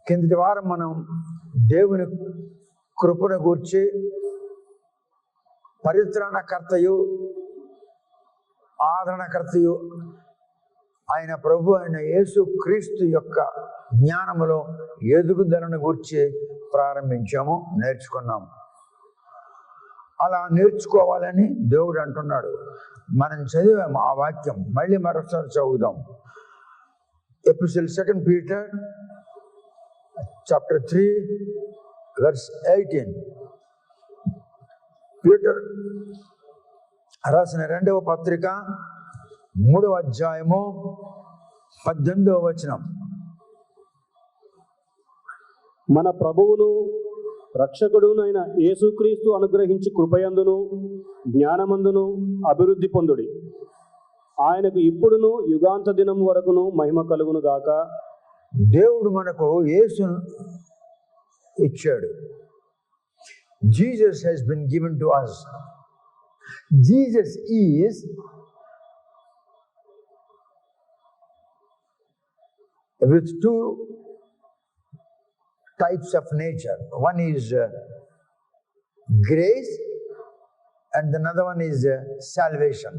కిందటి వారం మనం దేవుని కృపను గూర్చి పరిత్రాణకర్తయు ఆదరణకర్తయు ఆయన ప్రభు అయిన యేసు క్రీస్తు యొక్క జ్ఞానములో ఎదుగుదలను గూర్చి ప్రారంభించాము, నేర్చుకున్నాము. అలా నేర్చుకోవాలని దేవుడు అంటున్నాడు. మనం చదివాము ఆ వాక్యం, మళ్ళీ మరొకసారి చదువుదాం. Episode 2 Peter chapter 3 verse 18. Peter రాసిన 2వ పత్రిక 3వ అధ్యాయము 18వ వచనం. మన ప్రభువును రక్షకుడునైన యేసుక్రీస్తు అనుగ్రహించి కృపయందును జ్ఞానమందును అభివృద్ధి పొందుడి. ఆయనకు ఇప్పుడును యుగాంత దినం వరకును మహిమ కలుగును గాక. దేవుడు మనకు యేసును ఇచ్చాడు. Jesus has been given to us. Jesus is with two types of nature. One is grace and another one is salvation.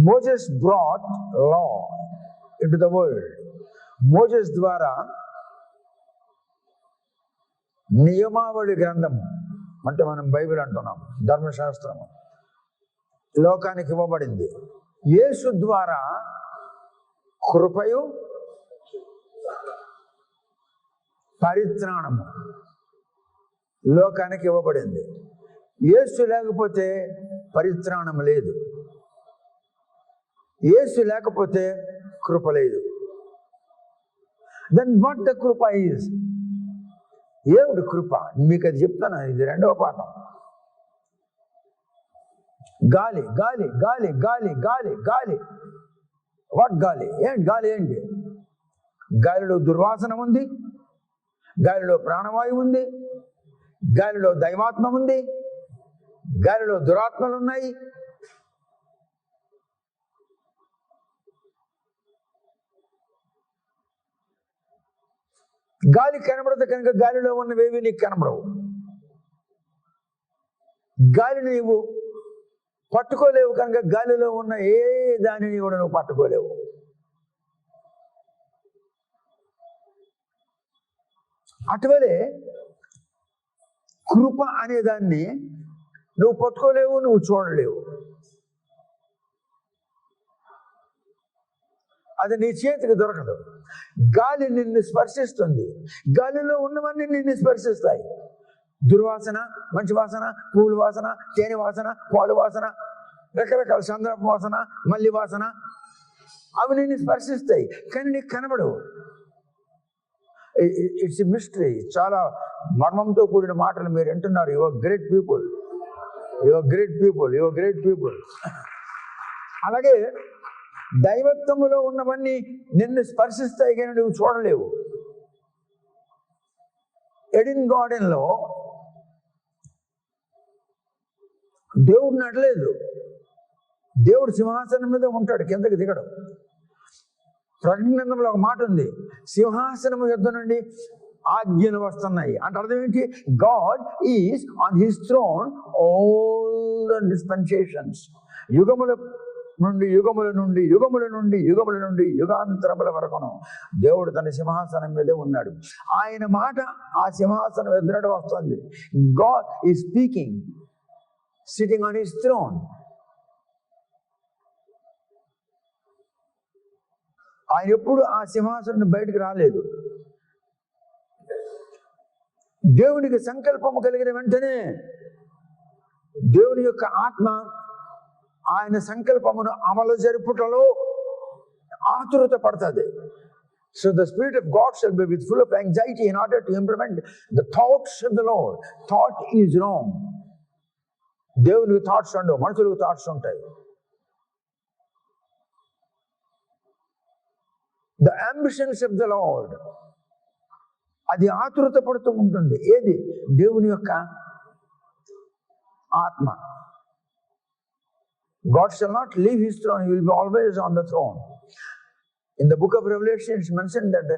Moses brought law into the world. Moses ద్వారా నియమావళి గ్రంథం అంటే మనం బైబిల్ అంటున్నాం, ధర్మశాస్త్రము లోకానికి ఇవ్వబడింది. యేసు ద్వారా కృపయు పరిత్రాణము లోకానికి ఇవ్వబడింది. యేసు లేకపోతే పరిత్రాణం లేదు, యేసు లేకపోతే కృప లేదు. దెన్ వాట్ ద కృప ఈజ్? ఏమిటి కృప? మీకు అది చెప్తాను, ఇది 2వ పాఠం. గాలి గాలి గాలి గాలి గాలి గాలి. వాట్ గాలి? ఏంటి గాలి? ఏంటి? గాలిలో దుర్వాసన ఉంది, గాలిలో ప్రాణవాయువు ఉంది, గాలిలో దైవాత్మ ఉంది, గాలిలో దురాత్మలు ఉన్నాయి. గాలి కనబడదు కనుక గాలిలో ఉన్నవేవి నీకు కనబడవు. గాలిని నీవు పట్టుకోలేవు కనుక గాలిలో ఉన్న ఏ దానిని కూడా నువ్వు పట్టుకోలేవు. అటువలే కృప అనే దాన్ని నువ్వు పట్టుకోలేవు, నువ్వు చూడలేవు. అది నీ చేతికి దొరకదు. గాలి నిన్ను స్పర్శిస్తుంది, గాలిలో ఉన్నవన్నీ నిన్ను స్పర్శిస్తాయి. దుర్వాసన, మంచి వాసన, పూల వాసన, తేనె వాసన, పాలు వాసన, రకరకాల చంద్రపు వాసన, మల్లి వాసన, అవి నిన్ను స్పర్శిస్తాయి కానీ నీకు కనబడవు. It's a mystery. చాలా మర్మంతో కూడిన మాటలు మీరు వింటున్నారు. Your great people, your great people, your great people. అలాగే దైవత్వములో ఉన్నవన్నీ నిన్ను స్పర్శిస్తాయి కానీ నువ్వు చూడలేవు. ఎడెన్ గార్డెన్లో దేవుడు నడలేదు. దేవుడు సింహాసనం మీద ఉంటాడు, కిందకి దిగడు. ప్రకటన గ్రంథంలో ఒక మాట ఉంది, సింహాసనం యొద్ద నుండి ఆజ్ఞలు వస్తున్నాయి అంటే అర్థం ఏంటి? God is on his throne all the dispensations. యుగముల నుండి యుగముల నుండి యుగముల నుండి యుగముల నుండి యుగాంతరముల వరకును దేవుడు తన సింహాసనం మీదే ఉన్నాడు. ఆయన మాట ఆ సింహాసనం ఎదురట వస్తుంది. God is speaking, sitting on his throne. ఆయన ఎప్పుడు ఆ సింహాసనం బయటకు రాలేదు. దేవునికి సంకల్పము కలిగిన వెంటనే దేవుని యొక్క ఆత్మ ఆయన సంకల్పమును అమలు జరుపుటలో ఆతురత పడుతుంది. So the spirit of God shall be with full of anxiety in order to implement the thoughts of the Lord. Thought is wrong. దేవునికి థాట్స్ ఉండవు, మనుషులకు థాట్స్ ఉంటాయి. The ambitions of the Lord, అది ఆతురత పడుతూ ఉంటుంది. ఏది? దేవుని యొక్క ఆత్మ. God shall not leave his throne, he will be always on the throne. In the book of Revelation, it's mentioned that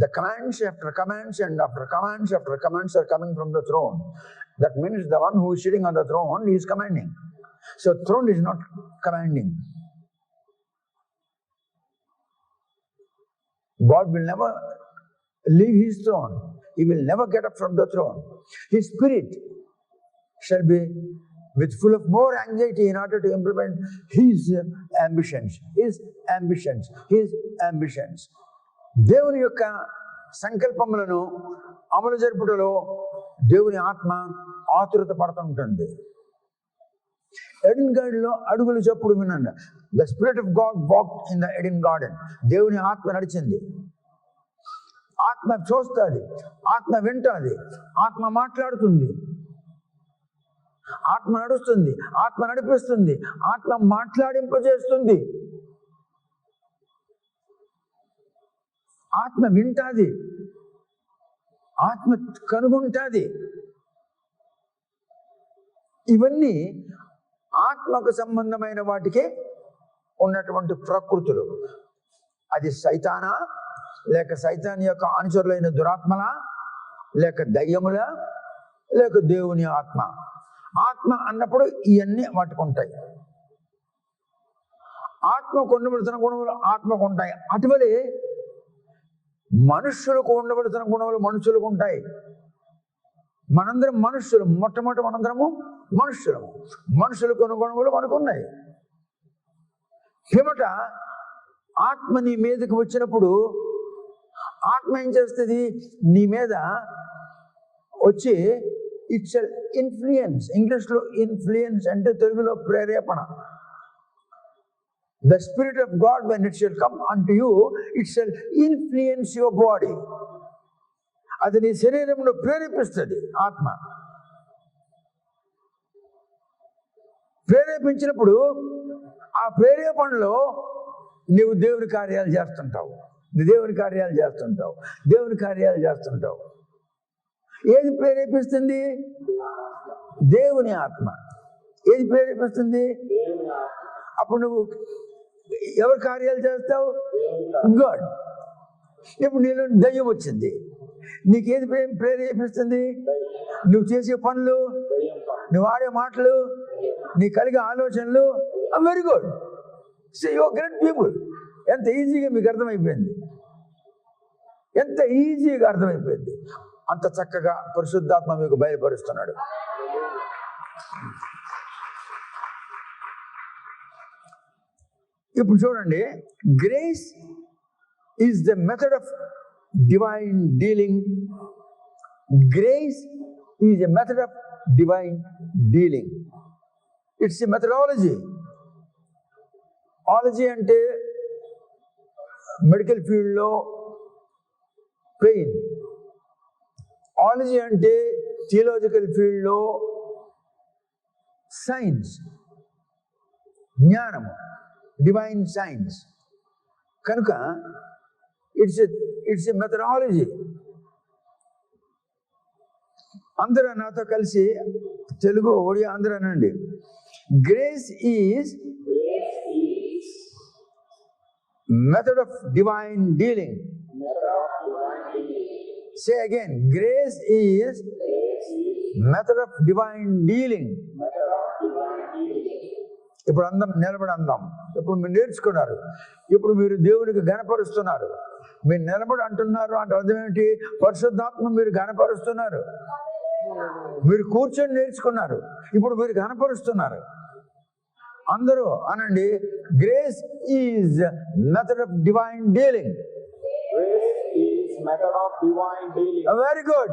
the commands after commands and after commands after commands are coming from the throne. That means the one who is sitting on the throne is commanding. So throne is not commanding. God will never leave his throne. He will never get up from the throne. His spirit shall be with full of more anxiety in order to implement his ambitions. దేవుని యొక్క సంకల్పములను అమలు జరుపుటలో దేవుని ఆత్మ ఆతురత పడుతుంటుంది. Aiden గార్డెన్లో అడుగులు చప్పుడు వినండి. The spirit of God walked in the Eden garden. దేవుని ఆత్మ నడిచింది. ఆత్మ చూస్తుంది, ఆత్మ వింటుంది, ఆత్మ మాట్లాడుతుంది, ఆత్మ నడుస్తుంది, ఆత్మ నడిపిస్తుంది, ఆత్మ మాట్లాడింపజేస్తుంది, ఆత్మ వింటాది, ఆత్మ కనుగొంటాది. ఇవన్నీ ఆత్మకు సంబంధమైన వాటికి ఉన్నటువంటి ప్రకృతులు. అది సైతానా, లేక సైతాన్ యొక్క అనుచరులైన దురాత్మలా, లేక దయ్యములా, లేక దేవుని ఆత్మ. ఆత్మ అన్నప్పుడు ఇవన్నీ వాటికుంటాయి. ఆత్మకు ఉండబడుతున్న గుణములు ఆత్మకు ఉంటాయి. అటువలే మనుష్యులకు ఉండబడుతున్న గుణములు మనుషులకు ఉంటాయి. మనందరం మనుష్యులు. మొట్టమొదటి మనందరము మనుష్యులము. మనుషులకు ఉన్న గుణములు మనకు ఉన్నాయి. పిమ్మట ఆత్మ నీ మీదకి వచ్చినప్పుడు ఆత్మ ఏం చేస్తుంది? నీ మీద వచ్చి ఇట్స్ ఇన్ఫ్లుయెన్స్. ఇంగ్లీష్లో ఇన్ఫ్లుయెన్స్ అంటే తెలుగులో ప్రేరేపణ. The Spirit of God, when it shall come unto you, it shall influence your body. అది నీ శరీరంలో ప్రేరేపిస్తుంది ఆత్మ. ప్రేరేపించినప్పుడు ఆ ప్రేరేపణలో నీవు దేవుని కార్యాలు చేస్తుంటావు. ఏది ప్రేరేపిస్తుంది? దేవుని ఆత్మ. ఏది ప్రేరేపిస్తుంది? అప్పుడు నువ్వు ఎవరి కార్యాలు చేస్తావు? గాడ్. ఇప్పుడు నీలో దయ్యం వచ్చింది. నీకేది ప్రేరేపిస్తుంది? నువ్వు చేసే పనులు, నువ్వు ఆడే మాటలు, నీ కలిగే ఆలోచనలు. Very good. So you are great people. ఎంత ఈజీగా మీకు అర్థమైపోయింది. అంత చక్కగా పరిశుద్ధాత్మ మీకు బయలుపరుస్తున్నాడు. ఇప్పుడు చూడండి, grace is the method of divine dealing. Grace is a method of divine dealing. It's a methodology. Ology అంటే మెడికల్ ఫీల్డ్లో పెయిన్. ఆలజీ అంటే థియలాజికల్ ఫీల్డ్లో సైన్స్, జ్ఞానము, డివైన్ సైన్స్. కనుక ఇట్స్ ఎ మెథడాలజీ. అందరూ నాతో కలిసి తెలుగు, ఒడియా అందరూ అనండి. Grace is method of divine dealing. Say again, grace is method of divine dealing. ఇప్పుడు అందరం నిలబడి అందాం. ఇప్పుడు మీరు నేర్చుకున్నారు. ఇప్పుడు మీరు దేవునికి ఘనపరుస్తున్నారు. మీరు నిలబడి అంటున్నారు అంటే అర్థం ఏమిటి? పరిశుద్ధాత్మ మీరు ఘనపరుస్తున్నారు. మీరు కూర్చొని నేర్చుకున్నారు, ఇప్పుడు మీరు ఘనపరుస్తున్నారు. అందరూ అనండి, grace is method of divine dealing. Method of divine dealing. Very good.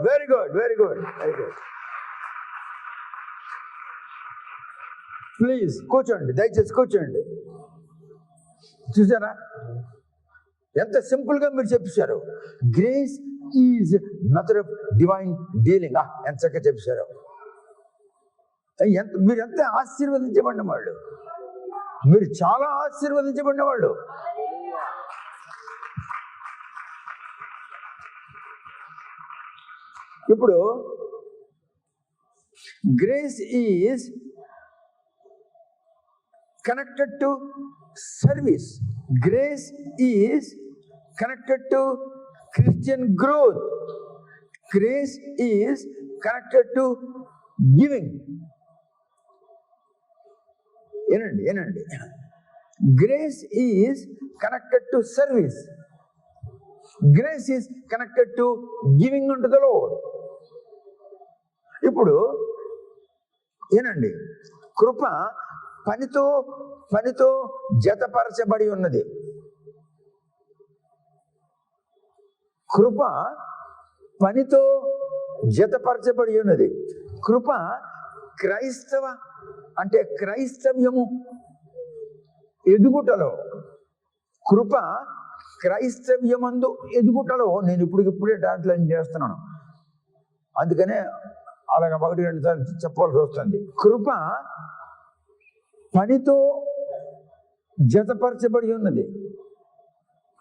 Please కూర్చోండి, దయచేసి కూర్చోండి. చూసారా ఎంత సింపుల్గా మీరు చెప్పేశారు? Grace is method of divine dealing. ఎంత చక్కగా చెప్పేశారు. మీరు ఎంత ఆశీర్వదించబడిన వాళ్ళు. మీరు చాలా ఆశీర్వదించబడిన వాళ్ళు. ఇప్పుడు grace is connected to service. Grace is connected to Christian growth. Grace is connected to giving. ఏనండి Grace is connected to service. Grace is connected to giving unto the Lord. ఇప్పుడు ఏనండి కృప పనితో జతపరచబడి ఉన్నది. కృప పనితో జతపరచబడి ఉన్నది. కృప క్రైస్తవ్యము ఎదుగుటలో, కృప క్రైస్తవ్యమందు ఎదుగుటలో నేను ఇప్పుడే ట్రాన్స్లేట్ చేస్తున్నాను, అందుకనే అలాగ 1-2 సార్లు చెప్పాల్సి వస్తుంది. కృప పనితో జతపరచబడి ఉన్నది.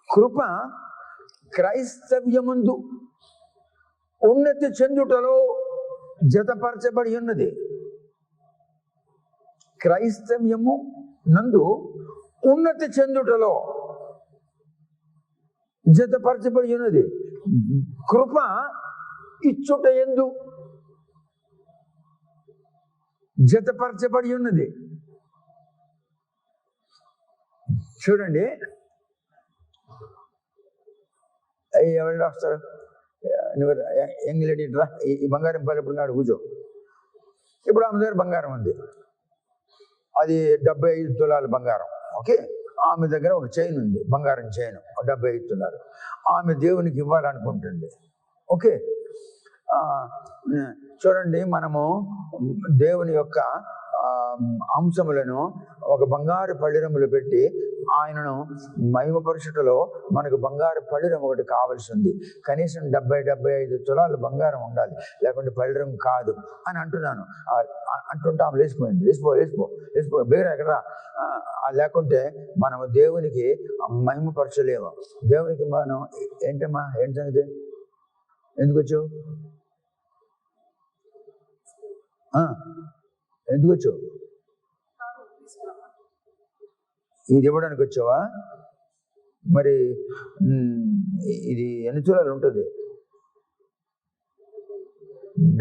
కృప క్రైస్తవ్యమందు ఉన్నతి చెందుటలో జతపరచబడి ఉన్నది. క్రైస్తవ్యము నందు ఉన్నతి చెందుటలో జతపరచబడి ఉన్నది. కృప ఇచ్చుట యందు జతపరచబడి ఉన్నది. చూడండి, ఎవరు వస్తారు? నువ్వు యంగ్ లేడీ రా, ఈ బంగారం పల్లె ఇప్పుడు కాదు కూర్చో. ఇప్పుడు ఆమె దగ్గర బంగారం ఉంది, అది 75 తులాల బంగారం. ఓకే, ఆమె దగ్గర ఒక చైన్ ఉంది, బంగారం చైన్ 75 తులాలు. ఆమె దేవునికి ఇవ్వాలనుకుంటుంది. ఓకే, చూడండి, మనము దేవుని యొక్క అంశములను ఒక బంగారు పళ్ళెములు పెట్టి ఆయనను మహిమపరచుటలో మనకు బంగారు పళ్ళెం ఒకటి కావాల్సి ఉంది. కనీసం 70-75 తులాలు బంగారం ఉండాలి, లేకుంటే పళ్ళెం కాదు అని అంటున్నాను. అంటుంటే ఆమె లేచిపో బేర ఎక్కడ, లేకుంటే మనము దేవునికి మహిమపరచలేము. దేవునికి మనం ఏంటమ్మా, ఏంటి సంగతి, ఎందుకు వచ్చావు, ఎందుకు వచ్చావు? ఇది ఇవ్వడానికి వచ్చావా? మరి ఇది ఎన్ని తులాలు ఉంటుంది?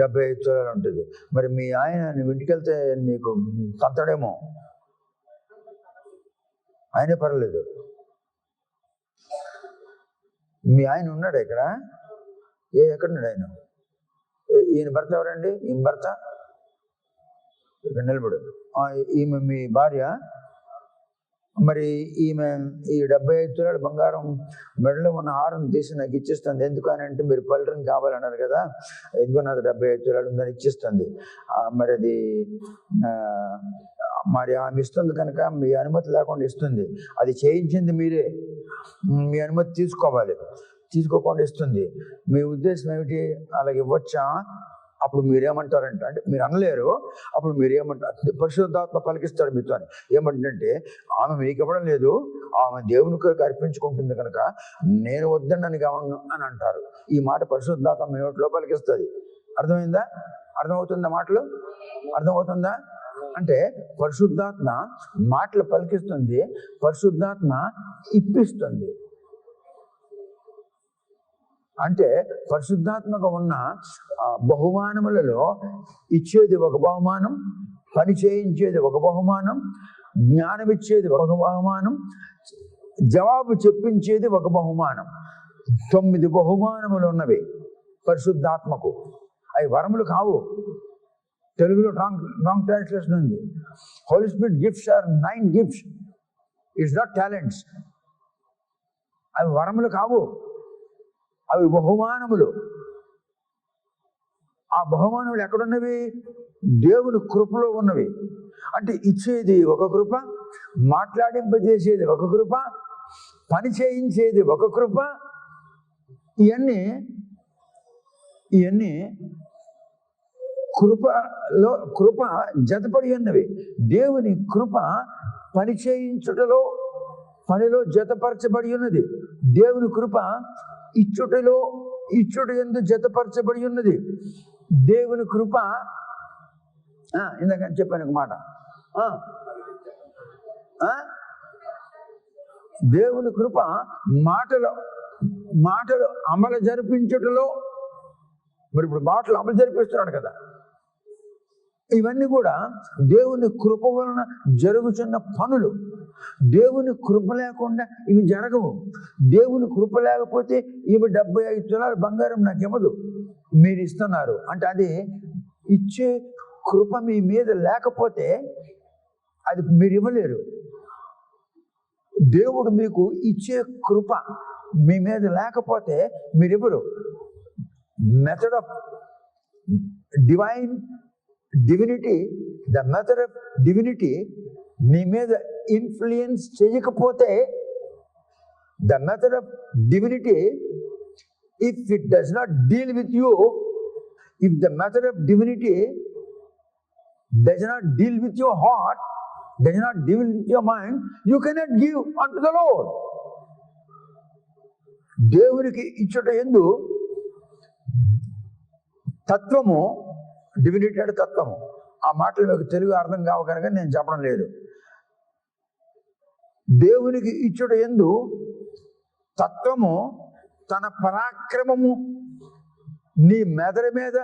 75 తులాలు ఉంటుంది. మరి మీ ఆయన నువ్వు ఇంటికి వెళ్తే నీకు తంతడేమో, ఆయనే పర్వాలేదు. మీ ఆయన ఉన్నాడా ఇక్కడ? ఎక్కడున్నాడు ఆయన? ఈయన భర్త ఎవరండి? ఈమె భర్త ఇక్కడ నిలబడు. ఈమె మీ భార్య. మరి ఈమె ఈ 75 తులాల బంగారం మెడలో ఉన్న హారం తీసి నాకు ఇచ్చిస్తుంది. ఎందుకు అని అంటే, మీరు పళ్ళెం కావాలన్నారు కదా, ఎందుకో నాకు 75 తులాలు ఉందని ఇచ్చిస్తుంది. మరి అది మరి ఆమె ఇస్తుంది కనుక మీ అనుమతి లేకుండా ఇస్తుంది. అది చేయించింది మీరే, మీ అనుమతి తీసుకోకుండా ఇస్తుంది. మీ ఉద్దేశం ఏమిటి? అలాగే ఇవ్వచ్చా? అప్పుడు మీరేమంటారంటే, అంటే మీరు అనలేరు, అప్పుడు మీరేమంటారు? పరిశుద్ధాత్మ పలికిస్తాడు మీతో. ఏమంటే, ఆమె మీకు ఇవ్వడం లేదు, ఆమె దేవుని కొరకు అర్పించుకుంటుంది కనుక నేను వద్దనని కావను అని అంటారు. ఈ మాట పరిశుద్ధాత్మ మీ నోట్లో పలికిస్తుంది. అర్థమైందా? అర్థమవుతుందా? మాటలు అర్థమవుతుందా? అంటే పరిశుద్ధాత్మ మాటలు పలికిస్తుంది, పరిశుద్ధాత్మ ఇప్పిస్తుంది. అంటే పరిశుద్ధాత్మగా ఉన్న బహుమానములలో ఇచ్చేది ఒక బహుమానం, పని చేయించేది ఒక బహుమానం, జ్ఞానం ఇచ్చేది ఒక బహుమానం, జవాబు చెప్పించేది ఒక బహుమానం. 9 బహుమానములు ఉన్నవి పరిశుద్ధాత్మకు. అవి వరములు కావు. తెలుగులో రాంగ్ ట్రాన్స్లేషన్ ఉంది. Holy spirit gifts are 9 gifts. It's not talents. అవి వరములు కావు, అవి బహుమానములు. ఆ బహుమానములు ఎక్కడున్నవి? దేవుని కృపలో ఉన్నవి. అంటే ఇచ్చేది ఒక కృప, మాట్లాడింపజేసేది ఒక కృప, పని చేయించేది ఒక కృప. ఇవన్నీ కృప జతపడి ఉన్నవి. దేవుని కృప పని చేయించుటలో, పనిలో జతపరచబడి ఉన్నది. దేవుని కృప ఇచ్చుట యందు జతపరచబడి ఉన్నది. దేవుని కృప, ఇందాక చెప్పాను ఒక మాట, దేవుని కృప మాటలు అమలు జరిపించుటలో. మరి ఇప్పుడు మాటలు అమలు జరిపిస్తున్నాడు కదా, ఇవన్నీ కూడా దేవుని కృప వలన జరుగుతున్న పనులు. దేవుని కృప లేకుండా ఇవి జరగవు. దేవుని కృప లేకపోతే ఇవి 75 తులాల బంగారం నాకు ఇవ్వదు. మీరు ఇస్తున్నారు అంటే అది ఇచ్చే కృప మీ మీద లేకపోతే అది మీరు ఇవ్వలేరు. దేవుడు మీకు ఇచ్చే కృప మీ మీద లేకపోతే మీరు ఇవ్వరు. Method of divinity, the method of divinity నీ మీద ఇన్ఫ్లుయెన్స్ చేయకపోతే, the method of divinity, if it does not deal with you, if the method of divinity does not deal with your heart, does not deal with your mind, you cannot give unto the Lord. దేవునికి ఇచ్చుట యందు తత్వము, divinity అంటే తత్వము. ఆ మాటలు మీకు తెలుగు అర్థం కావు కనుక నేను చెప్పడం లేదు. దేవునికి ఇచ్చుట యందు తత్వము తన పరాక్రమము నీ మెదడు మీద,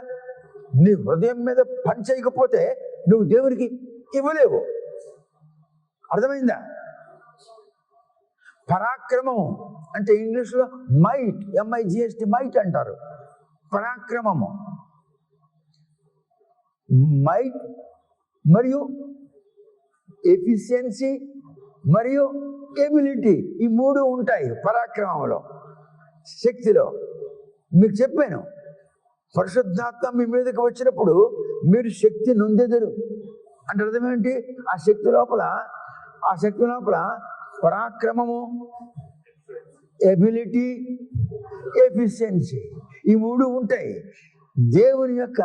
నీ హృదయం మీద పనిచేయకపోతే నువ్వు దేవునికి ఇవ్వలేవు. అర్థమైందా? పరాక్రమము అంటే ఇంగ్లీష్లో మైట్, MIGHT మైట్ అంటారు. పరాక్రమము, మైట్ మరియు ఎఫిషియన్సీ మరియు ఎబిలిటీ, ఈ మూడు ఉంటాయి పరాక్రమంలో, శక్తిలో. మీకు చెప్పాను, పరిశుద్ధాత్మ మీ మీదకి వచ్చినప్పుడు మీరు శక్తి నొందెదరు అంటే అర్థం ఏంటి? ఆ శక్తి లోపల పరాక్రమము, ఎబిలిటీ, ఎఫిషియన్సీ, ఈ మూడు ఉంటాయి. దేవుని యొక్క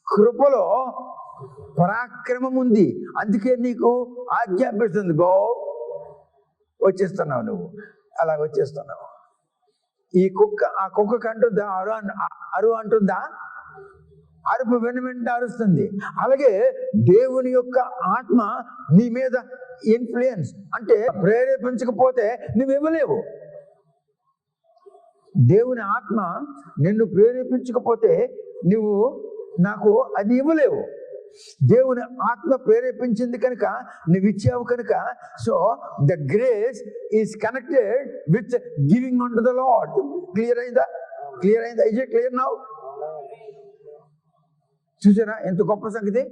కృపలో పరాక్రమం ఉంది. అందుకే నీకు ఆజ్ఞాపిస్తుంది, గో, వచ్చేస్తున్నావు, నువ్వు అలా వచ్చేస్తున్నావు. ఈ కుక్క ఆ కుక్కకు అంటుందా అరు అంటుందా? అరుపు వెంట అరుస్తుంది. అలాగే దేవుని యొక్క ఆత్మ నీ మీద ఇన్ఫ్లుయెన్స్ అంటే ప్రేరేపించకపోతే నువ్వు ఇవ్వలేవు. దేవుని ఆత్మ నిన్ను ప్రేరేపించకపోతే నువ్వు నాకు అది ఇవ్వలేవు. దేవుని ఆత్మ ప్రేరేపించింది కనుక నువ్వు ఇచ్చావు కనుక. So the grace is connected with giving on to the Lord. Clear అయిందా? Is it clear now? చూసారా ఎంత గొప్ప సంగతి?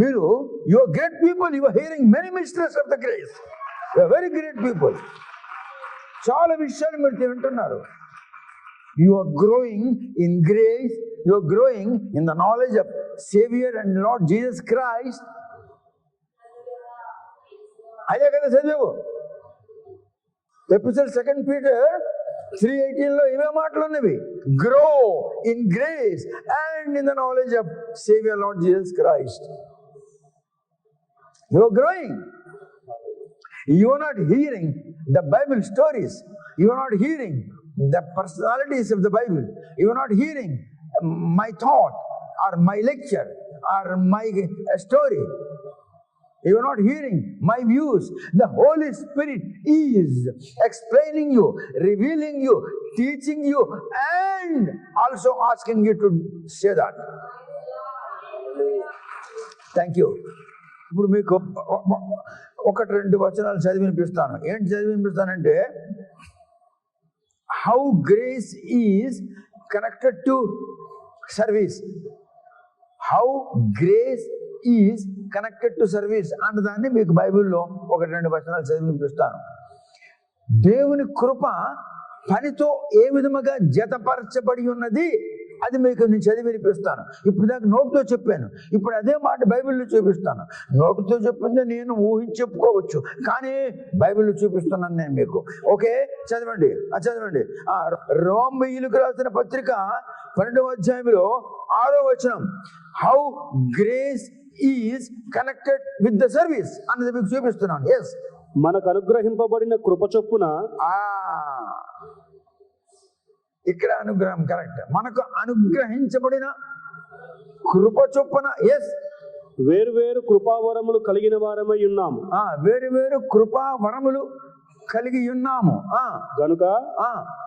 మీరు you are great people, you are hearing many mysteries of the grace. You are very great people. చాలా విషయాలు మీరు వింటున్నారు. You are growing in grace. You are growing in the knowledge of Savior and Lord Jesus Christ. అదే కదా చదివావు episode 2 Peter 3:18 ఇవే మాటలు ఉన్నవి. Grow in grace and in the knowledge of saviour Lord Jesus Christ. You are growing. You are not hearing the Bible stories. You are not hearing the personalities of the Bible. You are not hearing my thought or my lecture or my story. You are not hearing my views. The Holy Spirit is explaining you, revealing you, teaching you, and also asking you to say that. Thank you. ఇప్పుడు మీకు 1-2 వచనాలు చదివి వినిపిస్తాను. ఏంటి చదివి వినిపిస్తానంటే, how grace is connected to service. How grace is connected to service అన్నదాన్ని మీకు బైబిల్లో 1-2 వచనాలు చదివి వినిపిస్తాను. దేవుని కృప పనితో ఏ విధముగా జతపరచబడి ఉన్నది అది మీకు నేను చదివి వినిపిస్తాను. ఇప్పుడు దాకా నోటుతో చెప్పాను, ఇప్పుడు అదే మాట బైబిల్లో చూపిస్తాను. నోటుతో చెప్పిందే నేను ఊహించి చెప్పుకోవచ్చు, కానీ బైబిల్లో చూపిస్తున్నాను నేను మీకు. ఓకే, చదవండి. రోమీయులకు రాసిన పత్రిక 12వ అధ్యాయంలో 6వ వచనం, how grace is connected with the service అన్నది మీకు చూపిస్తున్నాను. ఎస్, మనకు అనుగ్రహింపబడిన కృప చొప్పున. ఇక్కడ అనుగ్రహం కరెక్ట్. మనకు అనుగ్రహించబడిన కృప చొప్పున. ఎస్, వేరు వేరు కృపావరములు కలిగిన వారమై ఉన్నాము. వేరు వేరు కృపావరములు కలిగి ఉన్నాము. గనుక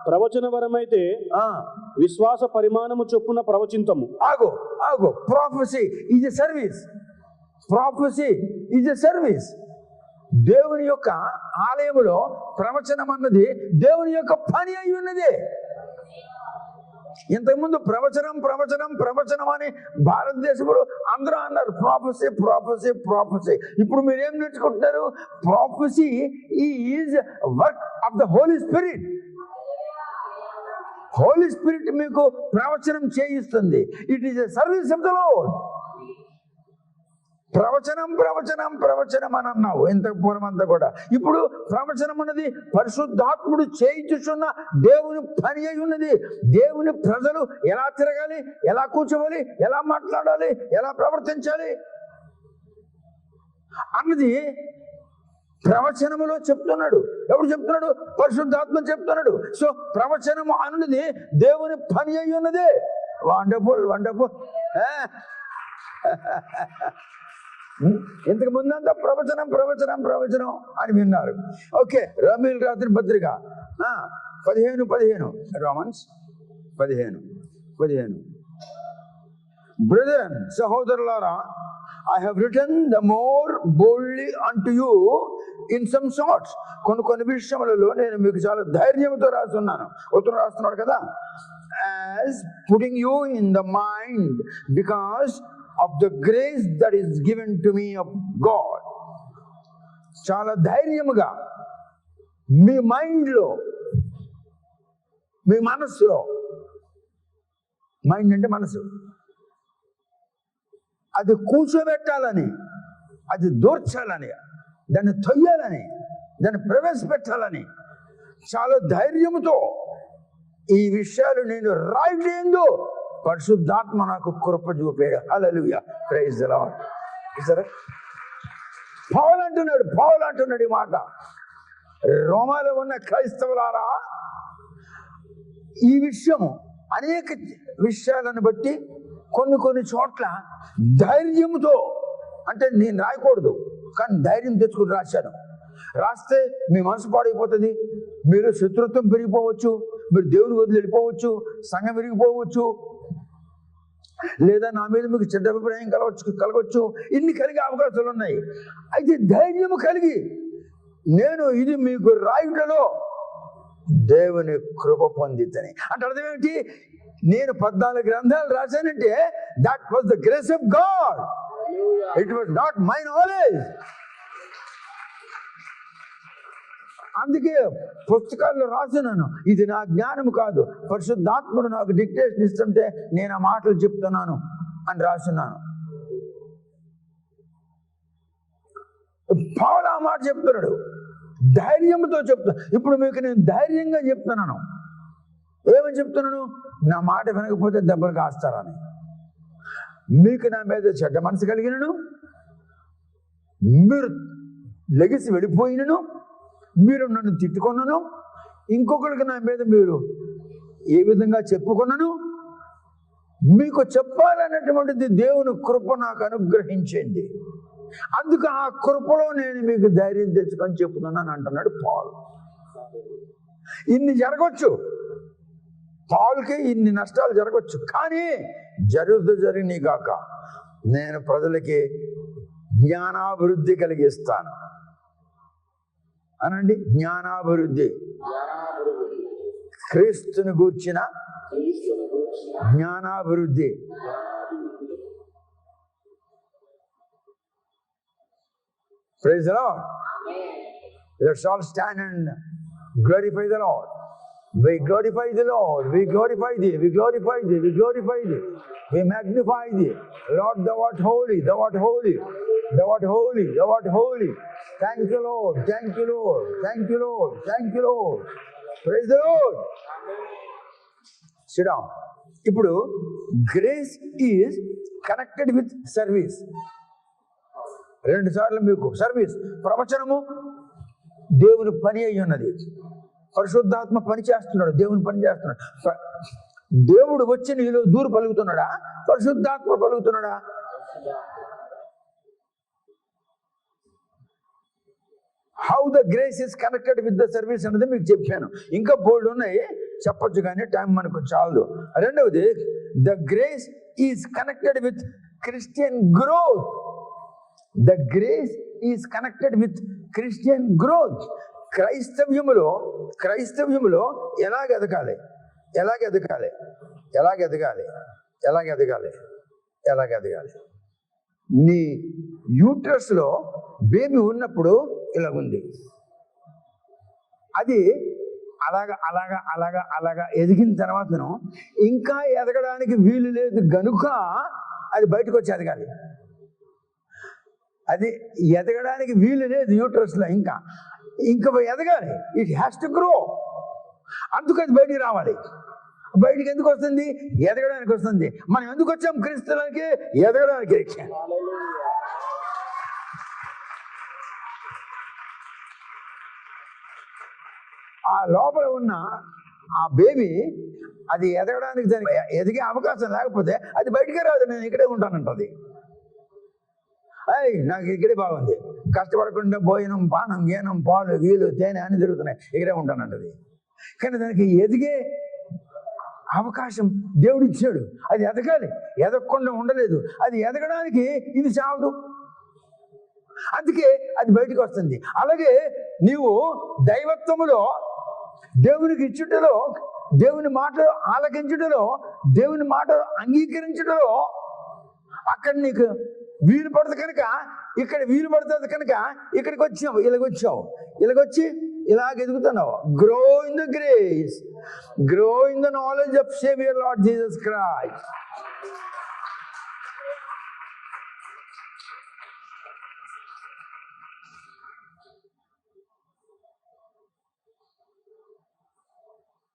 ప్రవచన వరమైతే విశ్వాస పరిమాణము చొప్పున ప్రవచింతము. ఆగో prophecy is a service. Prophecy is a service. దేవుని యొక్క ఆలయములో ప్రవచనం అన్నది దేవుని యొక్క పని అయి ఉన్నది. ఇంతకుముందు ప్రవచనం అని భారతదేశంలో అందరూ అన్నారు ప్రాఫెసీ. ఇప్పుడు మీరేం నేర్చుకుంటున్నారు? Prophecy is work of the Holy Spirit. Holy Spirit మీకు ప్రవచనం చేయిస్తుంది. It is a service of the Lord. ప్రవచనం అని అన్నావు ఇంతకు పూర్వమంతా కూడా. ఇప్పుడు ప్రవచనం అన్నది పరిశుద్ధాత్ముడు చేయించుచున్న దేవుని పని అయి ఉన్నది. దేవుని ప్రజలు ఎలా తిరగాలి, ఎలా కూర్చోవాలి, ఎలా మాట్లాడాలి, ఎలా ప్రవర్తించాలి అన్నది ప్రవచనములో చెప్తున్నాడు. ఎవడు చెప్తున్నాడు? పరిశుద్ధాత్మ చెప్తున్నాడు. సో ప్రవచనము అన్నది దేవుని పని అయి ఉన్నది. వండర్ఫుల్. ఇంతకు ముందంతా ప్రవచనం అని విన్నారు. ఓకే, రోమీయులకు రాసిన పత్రిక 15 రోమన్స్ 15. బ్రదరన్, సహోదరులారా, I have written the more boldly unto you in some sorts. కొన్ని విషయములలో నేను మీకు చాలా ధైర్యంతో రాస్తున్నాను. ఉత్తరం రాస్తున్నాడు కదా. As putting you in the mind because of the grace that is given to me of God. చాలా ధైర్యముగా మీ మైండ్లో, మీ మనస్సులో, మైండ్ అంటే మనసు, అది కూర్చోబెట్టాలని, అది దూర్చాలని, దాన్ని తొయ్యాలని, దాన్ని ప్రవేశపెట్టాలని చాలా ధైర్యముతో ఈ విషయాలు నేను రాయలేదు. పరిశుద్ధాత్మ నాకు కృప చూపాడు. హల్లెలూయా, ప్రైజ్ ది లార్డ్. పౌలు అంటున్నాడు ఈ మాట. రోమాలో ఉన్న క్రైస్తవులారా, ఈ విషయము అనేక విషయాలను బట్టి కొన్ని చోట్ల ధైర్యంతో, అంటే నేను రాయకూడదు కానీ ధైర్యం తెచ్చుకుని రాశాను. రాస్తే మీ మనసు పాడైపోతుంది, మీరు శత్రుత్వం పెరిగిపోవచ్చు, మీరు దేవుని వదిలి వెళ్ళిపోవచ్చు, సంఘం విరిగిపోవచ్చు, లేదా నా మీద మీకు చెడ్డ అభిప్రాయం కలగవచ్చు. ఇన్ని కలిగే అవకాశాలు ఉన్నాయి. అయితే ధైర్యము కలిగి నేను ఇది మీకు రాయుటలో దేవుని కృప పొందితని అంటే అర్థం ఏంటి? నేను 14 గ్రంథాలు రాశానంటే that was the grace of God. It was not my knowledge. అందుకే పుస్తకాల్లో రాసినాను, ఇది నా జ్ఞానం కాదు, పరిశుద్ధాత్ముడు నాకు డిక్టేషన్ ఇస్తుంటే నేను ఆ మాటలు చెప్తున్నాను అని రాస్తున్నాను. పౌలు ఆ మాట చెప్తున్నాడు, ధైర్యంతో చెప్తాను. ఇప్పుడు మీకు నేను ధైర్యంగా చెప్తున్నాను. ఏమని చెప్తున్నాను? నా మాట వినకపోతే దెబ్బలు కాస్తారని. మీకు నా మీద చెడ్డ మనసు కలిగినను, మీరు లెగిసి వెళ్ళిపోయినను, మీరు నన్ను తిట్టుకున్నాను, ఇంకొకరికి నా మీద మీరు ఏ విధంగా చెప్పుకున్నాను, మీకు చెప్పాలన్నటువంటిది దేవుని కృప నాకు అనుగ్రహించండి. అందుకు ఆ కృపలో నేను మీకు ధైర్యం తెచ్చుకొని చెప్తున్నాను అంటున్నాడు పౌలు. ఇన్ని జరగవచ్చు, పౌలుకి ఇన్ని నష్టాలు జరగవచ్చు, కానీ జరిగినాయి కాక నేను ప్రజలకి జ్ఞానాభివృద్ధి కలిగిస్తాను అనండి. జ్ఞానాభివృద్ధి, క్రీస్తుని గూర్చిన జ్ఞానాభివృద్ధి. Praise the Lord. Let's all stand and glorify the Lord. We glorify the Lord. We glorify thee. We glorify thee. We glorify thee. We magnify thee. Lord, thou art holy. Thou art holy. Thou art holy. Thou art holy. Thank you, Lord. Thank you, Lord. Thank you, Lord. Thank you, Lord. Praise the Lord. Sit down. ఇప్పుడు grace is connected with service. 2 సార్లు మీకు service. ప్రవచనము దేవుని పని అయి ఉన్నది. పరిశుద్ధాత్మ పని చేస్తున్నాడు, దేవుని పని చేస్తున్నాడు. దేవుడు వచ్చి నీలో దూరు పలుకుతున్నాడా? పరిశుద్ధాత్మ పలుకుతున్నాడా? How the grace is connected with the service అనేది మీకు చెప్పాను. ఇంకా బోల్డ్ ఉన్నాయి, చెప్పొచ్చు కానీ టైం మనకు చాలదు. రెండవది, the grace is connected with Christian growth. The grace is connected with Christian growth. క్రైస్తవ్యములో ఎలాగెదగాలి, నీ యూట్రస్లో బేబీ ఉన్నప్పుడు ఇలా ఉంది, అది అలాగా ఎదిగిన తర్వాతను ఇంకా ఎదగడానికి వీలు లేదు గనుక అది బయటకు వచ్చి ఎదగాలి. అది ఎదగడానికి వీలు లేదు యూట్రస్లో, ఇంకా ఎదగాలి. It has to grow. అందుకు అది బయటికి రావాలి. బయటికి ఎందుకు వస్తుంది? ఎదగడానికి వస్తుంది. మనం ఎందుకు వచ్చాం క్రీస్తులకి? ఎదగడానికి. ఆ లోపల ఉన్న ఆ బేబీ అది ఎదగడానికి దానికి ఎదిగే అవకాశం లేకపోతే అది బయటికే రాదు. నేను ఇక్కడే ఉంటానంటది. నాకు ఇక్కడే బాగుంది, కష్టపడకుండా భోజనం, పానం, గీనం, పాలు, గీలు, తేనె అన్ని జరుగుతున్నాయి, ఇక్కడే ఉంటానంటది. కానీ దానికి ఎదిగే అవకాశం దేవుడు ఇచ్చాడు. అది ఎదగాలి, ఎదగకుండా ఉండలేదు. అది ఎదగడానికి ఇది చాలదు, అందుకే అది బయటకు వస్తుంది. అలాగే నీవు దైవత్వములో, దేవునికి ఇచ్చుటలో, దేవుని మాట ఆలకించుటలో, దేవుని మాట అంగీకరించుటలో అక్కడ నీకు వీలు పడుతుంది కనుక, ఇక్కడ వీలు పడుతుంది కనుక ఇక్కడికి వచ్చావు, ఇలాగొచ్చి ఇలాగ ఎదుగుతున్నావు. Grow in the grace, grow in the knowledge of saviour Lord Jesus Christ.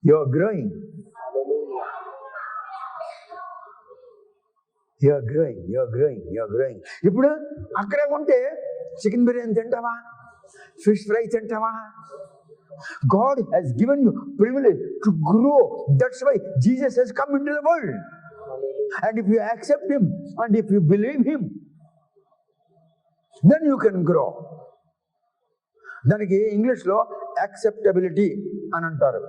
You are growing. You are growing. ఇప్పుడు అక్కడే ఉంటే చికెన్ బిర్యానీ తింటావా, ఫిష్ ఫ్రై తింటావా? God has given you privilege to grow. That's why Jesus has come into the world. And if you accept him and if you believe him, then you can grow. దానికి ఇంగ్లీష్లో acceptability అని అంటారు.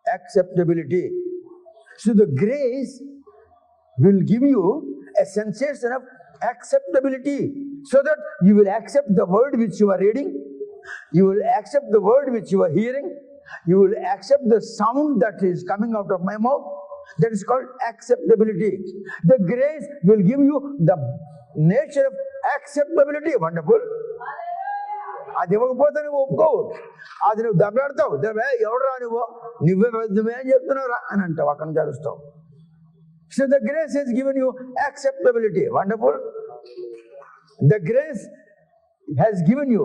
Acceptability. So the grace will give you a sensation of acceptability, so that you will accept the word which you are reading, you will accept the word which you are hearing, you will accept the sound that is coming out of my mouth. That is called acceptability. The grace will give you the nature of acceptability. Wonderful. అది ఇవ్వకపోతే నువ్వు ఒప్పుకోవు, అది నువ్వు దెబ్బలాడతావు. ఎవడరా నువ్వేం చెప్తున్నావురా అని అంటావు, అక్కడ నుంచి అరుస్తావు. So the grace has given you acceptability. Wonderful. The grace has given you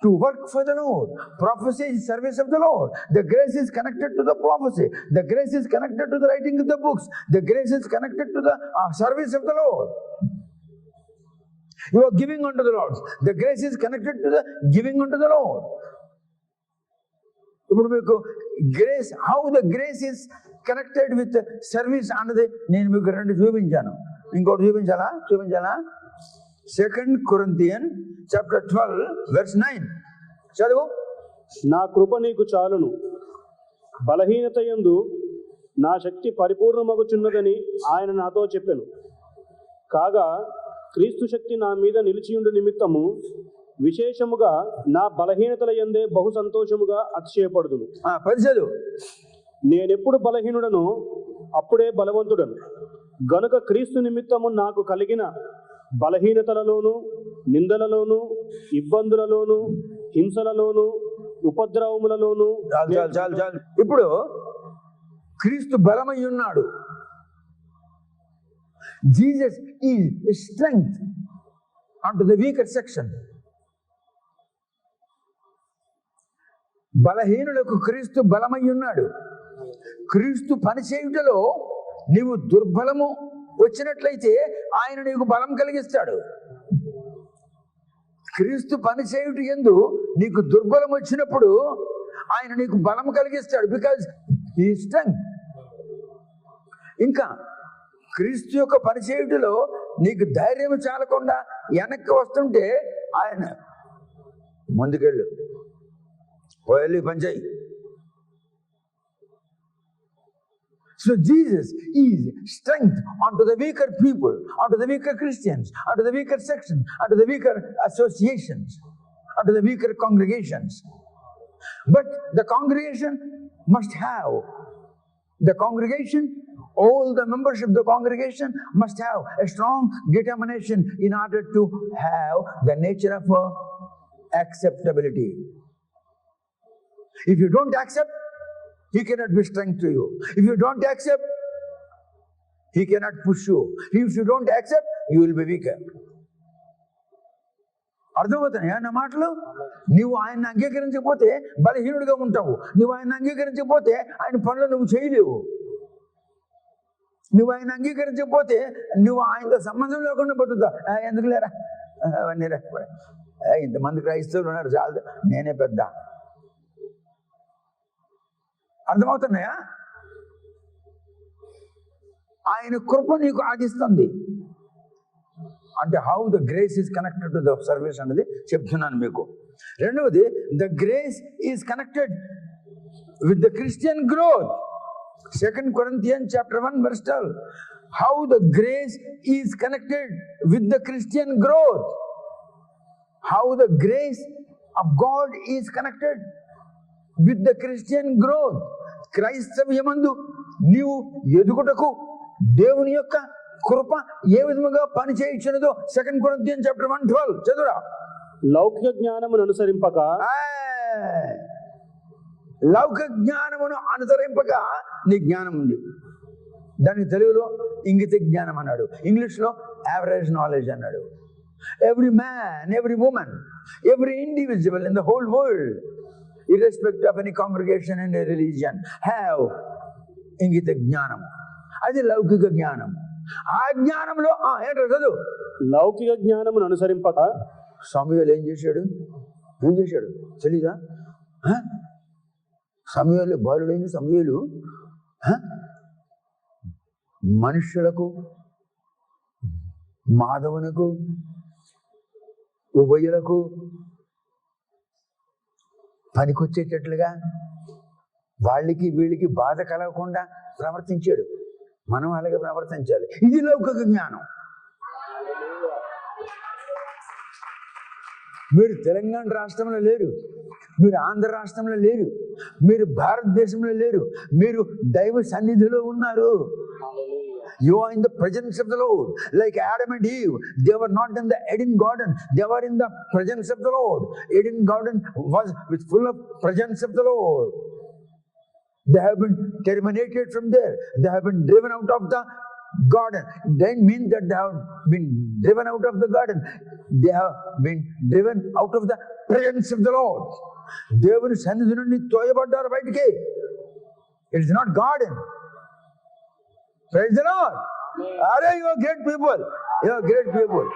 to work for the Lord. Prophecy is service of the Lord. The grace is connected to the prophecy. The grace is connected to the writing of the books. The grace is connected to the service of the Lord. You are giving unto the Lord. The grace is connected to the giving unto the Lord. ఇప్పుడు మీకు grace, how the grace is connected with service అన్నది నేను మీకు రెండు చూపించాను. ఇంకోటి చూపించాలా? 2 Corinthians chapter 12 verse 9 చదువు. నా కృప నీకు చాలును, బలహీనత యందు నా శక్తి పరిపూర్ణమగుచున్నదని ఆయన నాతో చెప్పెను. కాగా క్రీస్తు శక్తి నా మీద నిలిచియుండు నిమిత్తము విశేషముగా నా బలహీనతల యందే బహు సంతోషముగా అతిశయపడుదును. పరిచదు. నేనెప్పుడు బలహీనుడను అప్పుడే బలవంతుడను. గనుక క్రీస్తు నిమిత్తము నాకు కలిగిన బలహీనతలలోను, నిందలలోను, ఇబ్బందులలోను, హింసలలోను, ఉపద్రవములలోను. చాలు. ఇప్పుడు క్రీస్తు బలమై ఉన్నాడు. Jesus is strength unto the weaker section. బలహీనులకు క్రీస్తు బలమై ఉన్నాడు. క్రీస్తు పనిచేయుటలో నీవు దుర్బలము వచ్చినట్లయితే ఆయన నీకు బలం కలిగిస్తాడు. క్రీస్తు పనిచేయుట యందు నీకు దుర్బలం వచ్చినప్పుడు ఆయన నీకు బలం కలిగిస్తాడు. Because he is strength. ఇంకా క్రీస్తు యొక్క పనిచేయుటలో నీకు ధైర్యం చాలకుండా వెనక్కి వస్తుంటే ఆయన ముందుకెళ్ళు, పోయి పని చేయి. So Jesus is strength unto the weaker people, unto the weaker Christians, unto the weaker sections, unto the weaker associations, unto the weaker congregations. But the congregation must have, all the members of the congregation must have a strong determination in order to have the nature of acceptability. If you don't accept, he cannot be strength to you. If you don't accept, he cannot push you. If you don't accept, you will be weaker. అర్థమవుతున్నాయా నా మాటలు? నువ్వు ఆయన అంగీకరించకపోతే బలహీనుడిగా ఉంటావు. నువ్వు ఆయన అంగీకరించకపోతే ఆయన పనులు నువ్వు చేయలేవు. నువ్వు ఆయన అంగీకరించకపోతే నువ్వు ఆయనతో సంబంధం లేకుండా బతుకుతావు. ఎందుకు లేరా అవన్నీ రా, ఇంతమంది క్రైస్తవులు ఉన్నారు చాలు, నేనే పెద్ద. అర్థమవుతున్నాయా? ఆయన కృప నీకు ఆగిస్తుంది అంటే how the grace is connected to the service అనేది చెప్తున్నాను మీకు. రెండవది, the grace is connected with the Christian growth. 2 Corinthians chapter 1 verse 12. How the grace is connected with the Christian growth. How the grace of God is connected with the Christian growth. క్రైస్తవ్యమందు నీవు ఎదుగుటకు దేవుని యొక్క కృప ఏ విధముగా పని చేయించినదో 2 Corinthians chapter 1:12 చదువురా. లౌకిక జ్ఞానమును అనుసరింపక, లౌకిక జ్ఞానమును అనుసరింపక నీ జ్ఞానం ఉంది. దానికి తెలుగులో ఇంగిత జ్ఞానం అన్నాడు, ఇంగ్లీష్లో యావరేజ్ నాలెడ్జ్ అన్నాడు. Every man, every women, every individual in the whole world, irrespective of any congregation and religion, have ఇంగిత జ్ఞానం. అది లౌకిక జ్ఞానం. ఆ జ్ఞానంలో ఏంటో చదువు. లౌకిక జ్ఞానమును అనుసరింపక. సమూయేలు ఏం చేశాడు తెలీదా? సమూయేలు బాలుడైన సమూయేలు మనుష్యులకు, మాధవునకు, ఉభయులకు పనికొచ్చేటట్లుగా వాళ్ళకి వీళ్ళకి బాధ కలగకుండా ప్రవర్తించాడు. మనం అలాగే ప్రవర్తించాలి. ఇది లౌకిక జ్ఞానం. మీరు తెలంగాణ రాష్ట్రంలో లేరు, మీరు ఆంధ్ర రాష్ట్రంలో లేరు, మీరు భారతదేశంలో లేరు, మీరు దైవ సన్నిధిలో ఉన్నారు. You are in the presence of the Lord. Like Adam and Eve, they were not in the Eden garden, they were in the presence of the Lord. Eden garden was full of presence of the Lord. They have been terminated from there. They have been driven out of the garden. Doesn't mean that they have been driven out of the garden. They have been driven out of the presence of the Lord. దేవుని సన్నిధి నుండి తోయబడ్డారు బయటికి. It is not garden. Praise the Lord. Are you are great people? You are great people.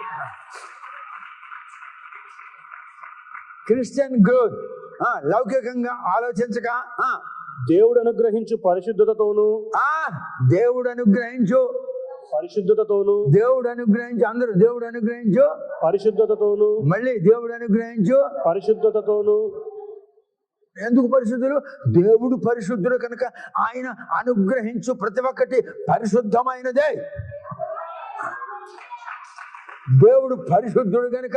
Christian growth. లౌకికంగా ఆలోచించక దేవుడు అనుగ్రహించు పరిశుద్ధతతోను, దేవుడు అనుగ్రహించు పరిశుద్ధతతోను, దేవుడు అనుగ్రహించు, అందరూ దేవుడు అనుగ్రహించు పరిశుద్ధతతోను, మళ్ళీ దేవుడు అనుగ్రహించు పరిశుద్ధతతోను. ఎందుకు పరిశుద్ధులు? దేవుడు పరిశుద్ధుడు కనుక ఆయన అనుగ్రహించు ప్రతి ఒక్కటి పరిశుద్ధమైనదే. దేవుడు పరిశుద్ధుడు కనుక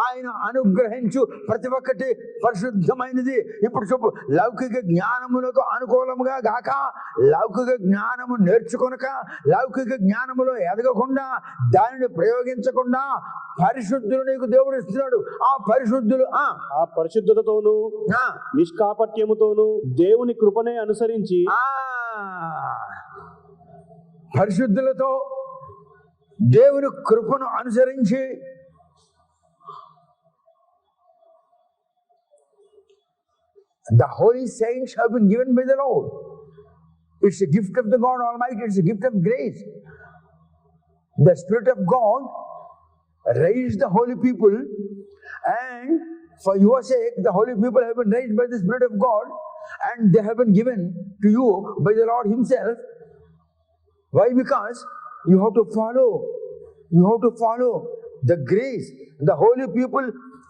ఆయన అనుగ్రహించు ప్రతి ఒక్కటి పరిశుద్ధమైనది. ఇప్పుడు చెప్పు, లౌకిక జ్ఞానములకు అనుకూలముగా గాక, లౌకిక జ్ఞానము నేర్చుకొనక, లౌకిక జ్ఞానములో ఎదగకుండా, దానిని ప్రయోగించకుండా పరిశుద్ధులు నీకు దేవుడు ఇస్తున్నాడు. ఆ పరిశుద్ధులు ఆ పరిశుద్ధతతోను, నిష్కాపట్యముతోను దేవుని కృపనే అనుసరించి, పరిశుద్ధులతో దేవుని కృపను అనుసరించి the holy saints have been given by the Lord. It's a gift of the God Almighty. It's a gift of grace. The Spirit of God raised the holy people, and for your sake the holy people have been raised by the Spirit of God, and they have been given to you by the Lord Himself. Why? Because you have to follow the grace. The holy people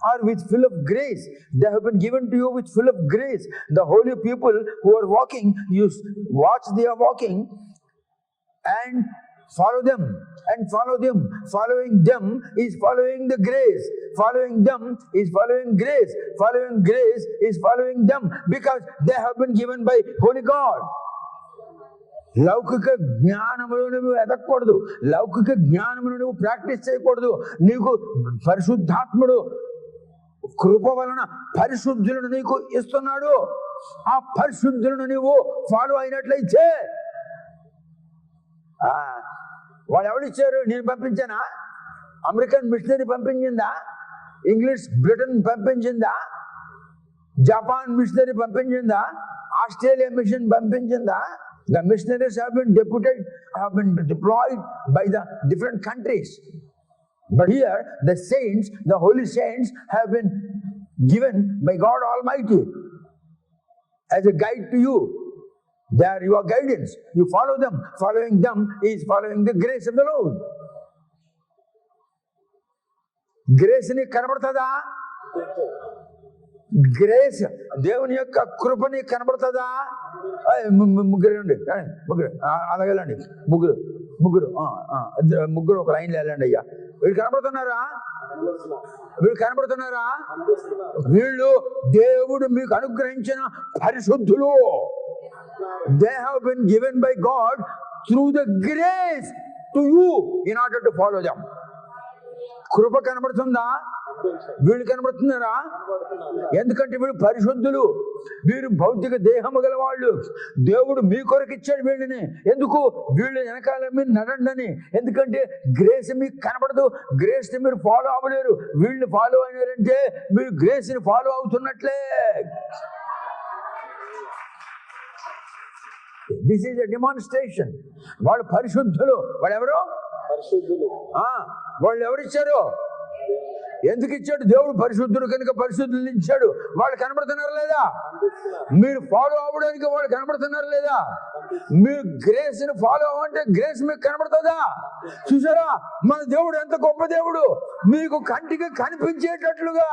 are with full of grace. They have been given to you with full of grace. The holy people who are walking, you watch they are walking and follow them and follow them. Following them is following the grace. Following them is following grace. Following grace is following them because they have been given by Holy God. లౌకిక జ్ఞానములు నువ్వు ఎదగకూడదు. లౌకిక జ్ఞానములు నువ్వు practice చేయకూడదు. నీకు పరిశుద్ధాత్ముడు కృప వలన పరిశుద్ధులను నీకు ఇస్తున్నాడు. ఆ పరిశుద్ధులను నీవు ఫాలో అయినట్లయితే వాళ్ళు ఎవరిచ్చారు? నేను పంపించానా? అమెరికన్ మిషనరీ పంపించిందా? ఇంగ్లీష్ బ్రిటన్ పంపించిందా? జపాన్ మిషనరీ పంపించిందా? ఆస్ట్రేలియా మిషన్ పంపించిందా? The missionaries have been deputed, have been deployed by the different countries. But here, the saints, the holy saints have been given by God Almighty as a guide to you. They are your guidance. You follow them. Following them is following the grace of the Lord. Grace ni కనబడుతుందా? Grace దేవుని యొక్క కృపని కనబడుతుందా? ముగ్గురు ముగ్గురు అలాగేలండి. ముగ్గురు ఒక లైన్లో వెళ్ళండి అయ్యా. వీళ్ళు కనబడుతున్నారా? వీళ్ళు కనబడుతున్నారా? వీళ్ళు దేవుడు మీకు అనుగ్రహించిన పరిశుద్ధులు. They have been given by God through the grace to you in order to follow them. కృప కనబడుతుందా? వీళ్ళు కనబడుతున్నారా? ఎందుకంటే వీళ్ళు పరిశుద్ధులు. వీరు భౌతిక దేహము గల వాళ్ళు. దేవుడు మీ కొరకు ఇచ్చాడు వీళ్ళని. ఎందుకు? వీళ్ళు వెనకాల మీరు నడండి. ఎందుకంటే గ్రేస్ మీకు కనబడదు. గ్రేస్ ని మీరు ఫాలో అవ్వలేరు. వీళ్ళు ఫాలో అయినారంటే మీరు గ్రేస్ ని ఫాలో అవుతున్నట్లే. This is a demonstration. వాళ్ళు పరిశుద్ధులు. వాళ్ళు ఎవరు? పరిశుద్ధులు. వాళ్ళు ఎవరిచ్చారు? ఎందుకు ఇచ్చాడు? దేవుడు పరిశుద్ధుడు కనుక పరిశుద్ధులు ఇచ్చాడు. వాళ్ళు కనబడుతున్నారు లేదా? మీరు ఫాలో అవ్వడానికి వాళ్ళు కనబడుతున్నారు లేదా? మీరు గ్రేస్ ని ఫాలో అవ్వంటే గ్రేస్ మీకు కనబడుతుందా? చూసారా మన దేవుడు ఎంత గొప్ప దేవుడు. మీకు కంటికి కనిపించేటట్లుగా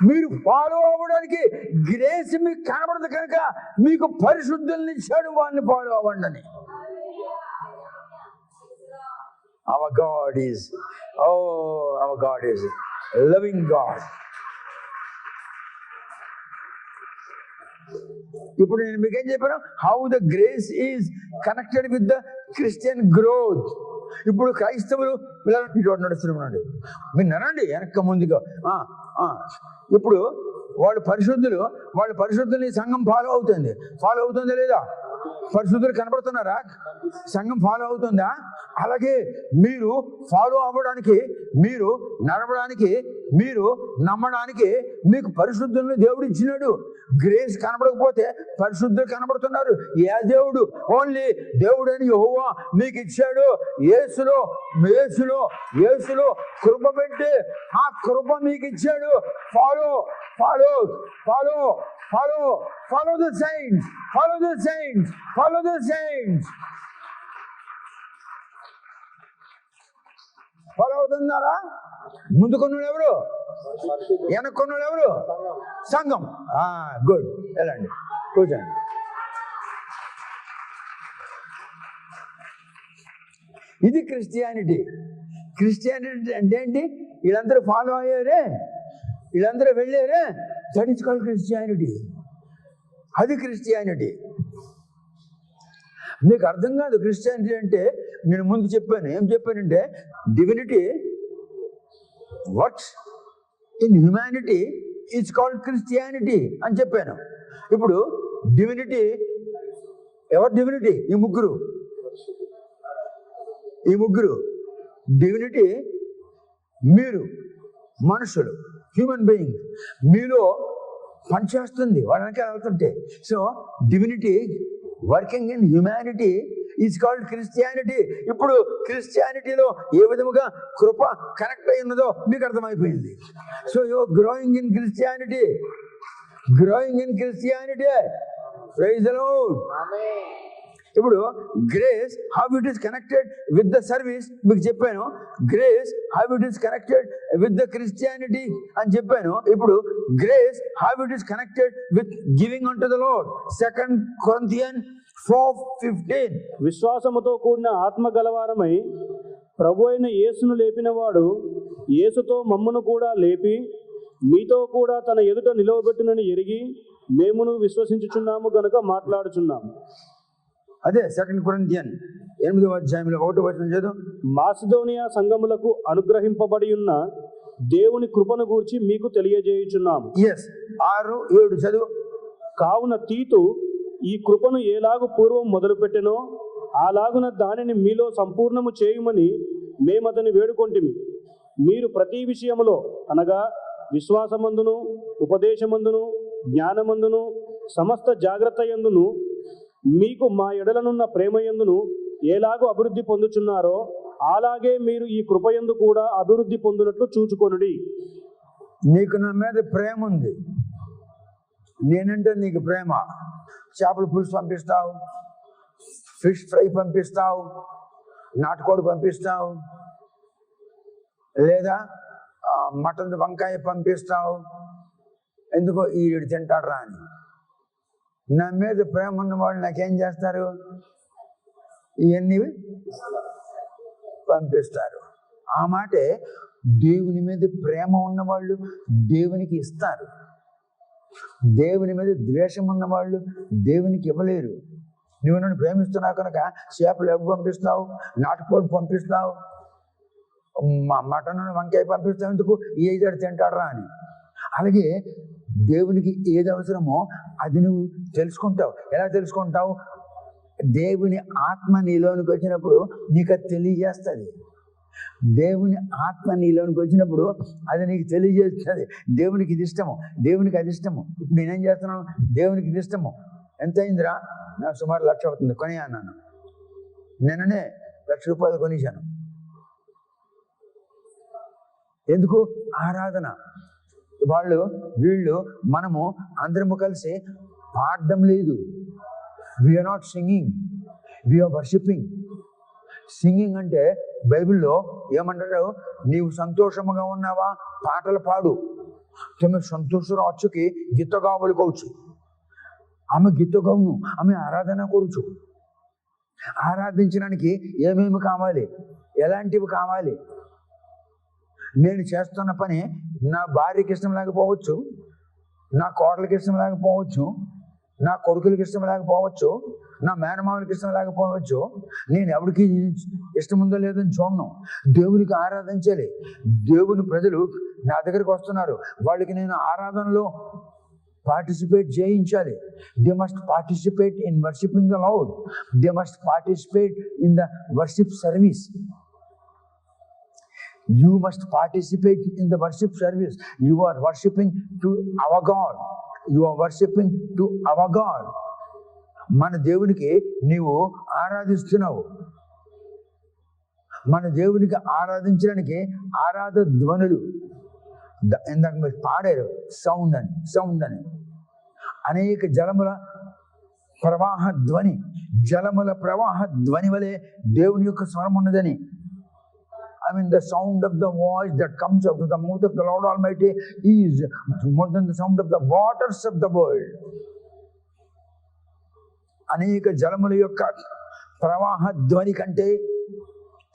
మీరు ఫాలో అవ్వడానికి గ్రేస్ మీకు కనబడదు కనుక మీకు పరిశుద్ధుల్ని ఇచ్చాడు. వాళ్ళని ఫాలో అవ్వండి అని. Our God is loving God. ఇప్పుడు నేను మీకేం చెప్పాను? How the grace is connected with the Christian growth. ఇప్పుడు క్రైస్తవులు నడుస్తున్నాడు. మీరు నరండి వెనక ముందుగా. ఇప్పుడు వాళ్ళు పరిశుద్ధుల్ని సంఘం ఫాలో అవుతుంది లేదా? పరిశుద్ధులు కనబడుతున్నారా? సంఘం ఫాలో అవుతుందా? అలాగే మీరు ఫాలో అవ్వడానికి, మీరు నడవడానికి, మీరు నమ్మడానికి మీకు పరిశుద్ధులను దేవుడు ఇచ్చినాడు. గ్రేస్ కనబడకపోతే పరిశుద్ధులు కనబడుతున్నారు. ఏ దేవుడు? ఓన్లీ దేవుడని యెహోవా మీకు ఇచ్చాడు. యేసులో కృప పెట్టి ఆ కృప మీకు ఇచ్చాడు. Follow the saints. ఫాలో అవుతున్నారా? ముందు కొన్నాడు ఎవరు? వెనక కొన్నాడు ఎవరు? సంఘం. గుడ్. వెళ్ళండి, కూర్చోండి. ఇది క్రిస్టియానిటీ. అంటే ఏంటి? వీళ్ళందరూ ఫాలో అయ్యారే, వీళ్ళందరూ వెళ్ళారే, దట్ ఈస్ కాల్డ్ క్రిస్టియానిటీ. అది క్రిస్టియానిటీ. మీకు అర్థం కాదు క్రిస్టియానిటీ అంటే. నేను ముందు చెప్పాను. ఏం చెప్పానంటే divinity works in humanity is called Christianity అని చెప్పాను. ఇప్పుడు డివినిటీ ఎవరు? డివినిటీ ఈ ముగ్గురు డివినిటీ. మీరు మనుషులు, హ్యూమన్ బీయింగ్, మీలో పనిచేస్తుంది వాళ్ళకి వెళ్తుంటే. So divinity working in humanity is called Christianity. ఇప్పుడు క్రిస్టియానిటీలో ఏ విధముగా కృప కనెక్ట్ అయి ఉన్నదో మీకు అర్థమైపోయింది. So you are growing in Christianity. Praise the Lord. ఇప్పుడు grace how it is connected with the service మీకు చెప్పాను. Grace how it is connected with the Christianity అని చెప్పాను. ఇప్పుడు grace how it is connected with giving on to the Lord. 2 Corinthians 4:15. విశ్వాసముతో కూడిన ఆత్మ గలవారమై ప్రభు అయిన యేసును లేపినవాడు యేసుతో మమ్మను కూడా లేపి మీతో కూడా తన ఎదుట నిలవబెట్టునని ఎరిగి మేమును విశ్వసించుచున్నాము గనుక మాట్లాడుచున్నాము. అదే 2 Corinthians 8వ అధ్యాయంలో 1వ వచనం చదువు. మాసిదోనియా సంఘములకు అనుగ్రహింపబడి ఉన్న దేవుని కృపను గూర్చి మీకు తెలియజేయుచున్నాము. 6-7 చదువు. కావున తీతు ఈ కృపను ఏలాగు పూర్వం మొదలుపెట్టెనో అలాగున దానిని మీలో సంపూర్ణము చేయుమని మేమతని వేడుకొంటిమి. మీరు ప్రతి విషయములో అనగా విశ్వాసమందును ఉపదేశమందును జ్ఞానమందును సమస్త జాగ్రత్త యందును మీకు మా ఎడలనున్న ప్రేమయందును ఏలాగో అభివృద్ధి పొందుచున్నారో అలాగే మీరు ఈ కృపయందు కూడా అభివృద్ధి పొందినట్లు చూచుకొనుడి. నీకు నా మీద ప్రేమ ఉంది, నేనంటే నీకు ప్రేమ. చేపల పులుసు పంపిస్తావు, ఫిష్ ఫ్రై పంపిస్తావు, నాటుకోడి పంపిస్తావు, లేదా మటన్ వంకాయ పంపిస్తావు. ఎందుకో ఈడు తింటాడ్రా అని. నా మీద ప్రేమ ఉన్న వాళ్ళు నాకేం చేస్తారు? ఇవన్నీ పంపిస్తారు. ఆ మాటే దేవుని మీద ప్రేమ ఉన్నవాళ్ళు దేవునికి ఇస్తారు. దేవుని మీద ద్వేషం ఉన్నవాళ్ళు దేవునికి ఇవ్వలేరు. నువ్వు నన్ను ప్రేమిస్తున్నావు కనుక చేపలు ఎప్పుడు పంపిస్తావు, నాటుకోడి పంపిస్తావు, మటన్ వంకాయ పంపిస్తావు. ఎందుకు? ఈ ఐదాడు తింటాడ్రా అని. అలాగే దేవునికి ఏది అవసరమో అది నువ్వు తెలుసుకుంటావు. ఎలా తెలుసుకుంటావు? దేవుని ఆత్మ నీలోనికి వచ్చినప్పుడు నీకు అది తెలియజేస్తుంది. దేవుని ఆత్మ నీలోనికి వచ్చినప్పుడు అది నీకు తెలియజేస్తుంది. దేవునికి ఇది ఇష్టము, దేవునికి అది ఇష్టము. ఇప్పుడు నేనేం చేస్తున్నాను? దేవునికి ఇది ఇష్టము. ఎంత అయిందిరా? నాకు సుమారు 1,00,000 అవుతుంది, కొని అన్నాను. నిన్ననే ₹1,00,000 కొనిశాను. ఎందుకు? ఆరాధన. వీళ్ళు మనము అందరము కలిసి పాడడం లేదు. We're not singing, we're worshipping. Singing అంటే బైబిల్లో ఏమంటారు? నీవు సంతోషముగా ఉన్నావా, పాటలు పాడు. তুমি সন্তোষের অচ্ছকে গীত গাও বলে কৌছি। ఆమె గీత గావును, ఆమె ఆరాధన కూర్చు. ఆరాధించడానికి ఏమేమి కావాలి, ఎలాంటివి కావాలి? నేను చేస్తున్న పని నా భార్యకి ఇష్టం లేకపోవచ్చు, నా కోడలికి ఇష్టం లేకపోవచ్చు, నా కొడుకులకి ఇష్టం లేకపోవచ్చు, నా మేనమామలకి ఇష్టం లేకపోవచ్చు. నేను ఎవరికి ఇష్టం ఉందో లేదని చూడను. దేవునికి ఆరాధించాలి. దేవుని ప్రజలు నా దగ్గరికి వస్తున్నారు, వాళ్ళకి నేను ఆరాధనలో పార్టిసిపేట్ చేయించాలి. They must participate in worshipping the lord. They must participate in the worship service. You must participate in the worship service. You are worshiping to our God. You are worshiping to our God. మన దేవునికి నీవు ఆరాధిస్తున్నావు. మన దేవునికి ఆరాధించడానికి ఆరాధ ధ్వనులు ఇందాక మీరు పాడారు, సౌండ్ అని అనేక జలముల ప్రవాహ ధ్వని, జలముల ప్రవాహ ధ్వని వలె దేవుని యొక్క స్వరం ఉన్నదని. I mean, the sound of the voice that comes out of the mouth of the Lord Almighty is more than the sound of the waters of the world. అనేక జలముల యొక్క ప్రవాహ ధ్వని కంటే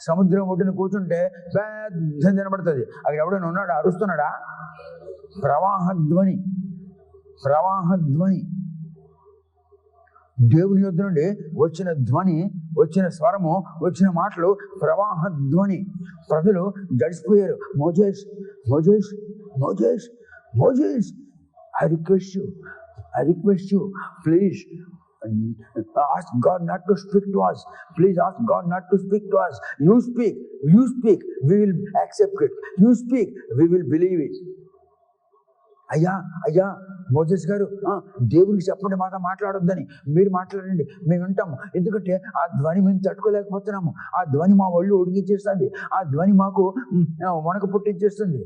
సముద్రం ఒడ్డున కూర్చుంటే పెద్ద వినబడుతుంది. అక్కడ ఎవడైనా ఉన్నాడా, అరుస్తున్నాడా? ప్రవాహ ధ్వని, ప్రవాహ ధ్వని. దేవుని యొద్ద నుండి వచ్చిన ధ్వని, వచ్చిన స్వరము, వచ్చిన మాటలు ప్రవాహ ధ్వని. ప్రజలు గడిచిపోయారు. Moses Moses Moses Moses, I request you please ask God not to speak to us. Please ask God not to speak to us. You speak, we will accept it. You speak, we will believe it. అయ్యా అయ్యా Moses గారు దేవునికి చెప్పండి, మాతో మాట్లాడొద్దని. మీరు మాట్లాడండి, మేము వింటాము. ఎందుకంటే ఆ ధ్వని మేము తట్టుకోలేకపోతున్నాము. ఆ ధ్వని మా ఒళ్ళు ఉడికించేస్తుంది. ఆ ధ్వని మాకు వణక పుట్టించేస్తుంది.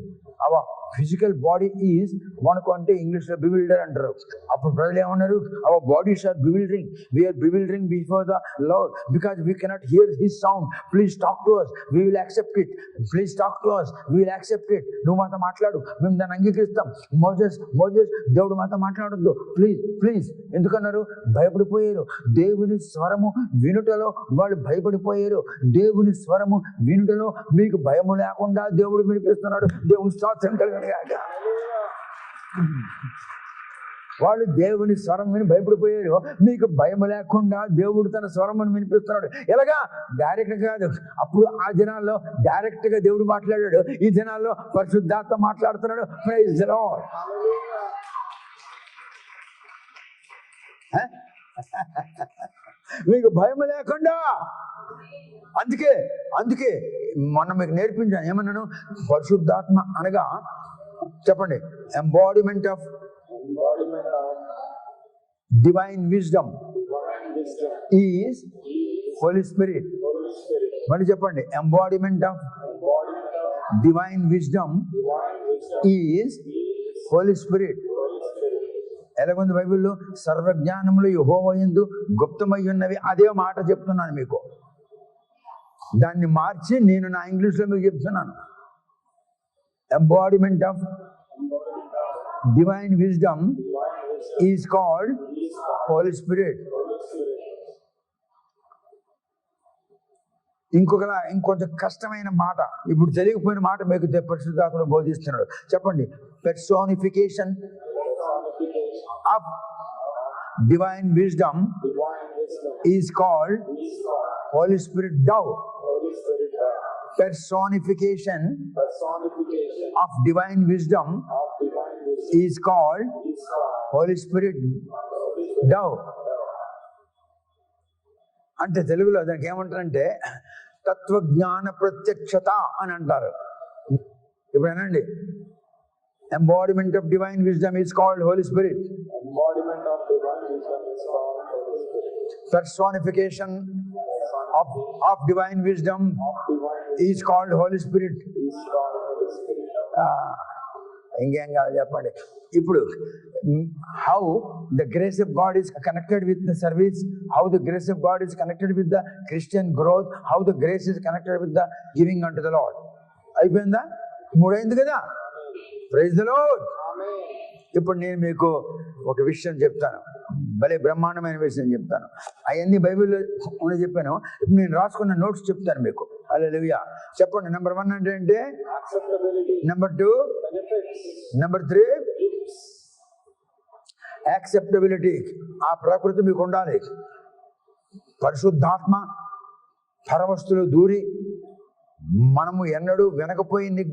అవా ఫిజికల్ బాడీ ఈజ్ వణకు అంటే ఇంగ్లీష్లో బివిల్డర్ అంటారు. అప్పుడు ప్రజలు ఏమన్నారు? Our bodies are bewildering, we're bewildering before the Lord because we cannot hear his sound. Please talk to us, we will accept it. Please talk to us, we will accept it. నువ్వు మాతో మాట్లాడు, మేము దాన్ని అంగీకరిస్తాం. Moses దేవుడు మాతో మాట్లాడొద్దు, please please. ఎందుకన్నారు? భయపడిపోయారు. దేవుని స్వరము వినుటలో వాళ్ళు భయపడిపోయారు. దేవుని స్వరము వినుటలో మీకు భయము లేకుండా దేవుడు వినిపిస్తున్నాడు. దేవుని స్తోత్రం కలుగును గాక. వాళ్ళు దేవుని స్వరం విని భయపడిపోయారు. మీకు భయం లేకుండా దేవుడు తన స్వరమును వినిపిస్తున్నాడు. ఎలాగా? డైరెక్ట్ కాదు. అప్పుడు ఆ దినాల్లో డైరెక్ట్ గా దేవుడు మాట్లాడాడు. ఈ దినాల్లో పరిశుద్ధాత్మ మాట్లాడుతున్నాడు. Praise the Lord. మీకు భయం లేకుండా. అందుకే మొన్న మీకు నేర్పించాను. ఏమన్నాను? పరిశుద్ధాత్మ అనగా చెప్పండి, embodiment of divine wisdom is Holi spirit. మళ్ళీ చెప్పండి, embodiment of divine wisdom is Holi spirit. ఎలాగుంది బైబిల్లో? సర్వజ్ఞానములు యెహోవా యందు గుప్తమై ఉన్నవి. అదే మాట చెప్తున్నాను మీకు. దాన్ని మార్చి నేను నా ఇంగ్లీష్లో మీకు చెప్తున్నాను. Embodiment of divine wisdom is called holy spirit. ఇంకొంచెం కష్టమైన మాట, ఇప్పుడు తెలియకపోయిన మాట మీకు పరిశుద్ధాత్మ బోధిస్తున్నాడు. చెప్పండి, పెర్సోనిఫికేషన్ of divine wisdom is called Holy Spirit dove. Personification of divine wisdom is called Holy Spirit dove. అంటే తెలుగులో దానికి ఏమంటారంటే తత్వజ్ఞాన ప్రత్యక్షత అని అంటారు. ఇప్పుడేనండి, embodiment of divine wisdom is called Holy Spirit. Embodiment of divine wisdom is called Holy Spirit. Personification of divine wisdom is called Holy Spirit. ఇంకేం కాదు చెప్పండి. ఇప్పుడు how the grace of God is connected with the service, how the grace of God is connected with the Christian growth, how the grace is connected with the giving unto the Lord. అయిపోయిందా? మూడైంది కదా. Praise the Lord. ఇప్పుడు నేను మీకు ఒక విషయం చెప్తాను, భలే బ్రహ్మాండమైన విషయం చెప్తాను. అవన్నీ బైబిల్లో ఉన్న చెప్పాను. ఇప్పుడు నేను రాసుకున్న నోట్స్ చెప్తాను మీకు. హల్లెలూయా. చెప్పండి. నెంబర్ 1 అంటే నెంబర్ 2, నెంబర్ 3 యాక్సెప్టబిలిటీ. ఆ ప్రకృతి మీకు ఉండాలి. పరిశుద్ధాత్మ పరవస్తులు దూరి మనము ఎన్నడూ వినకపోయింది,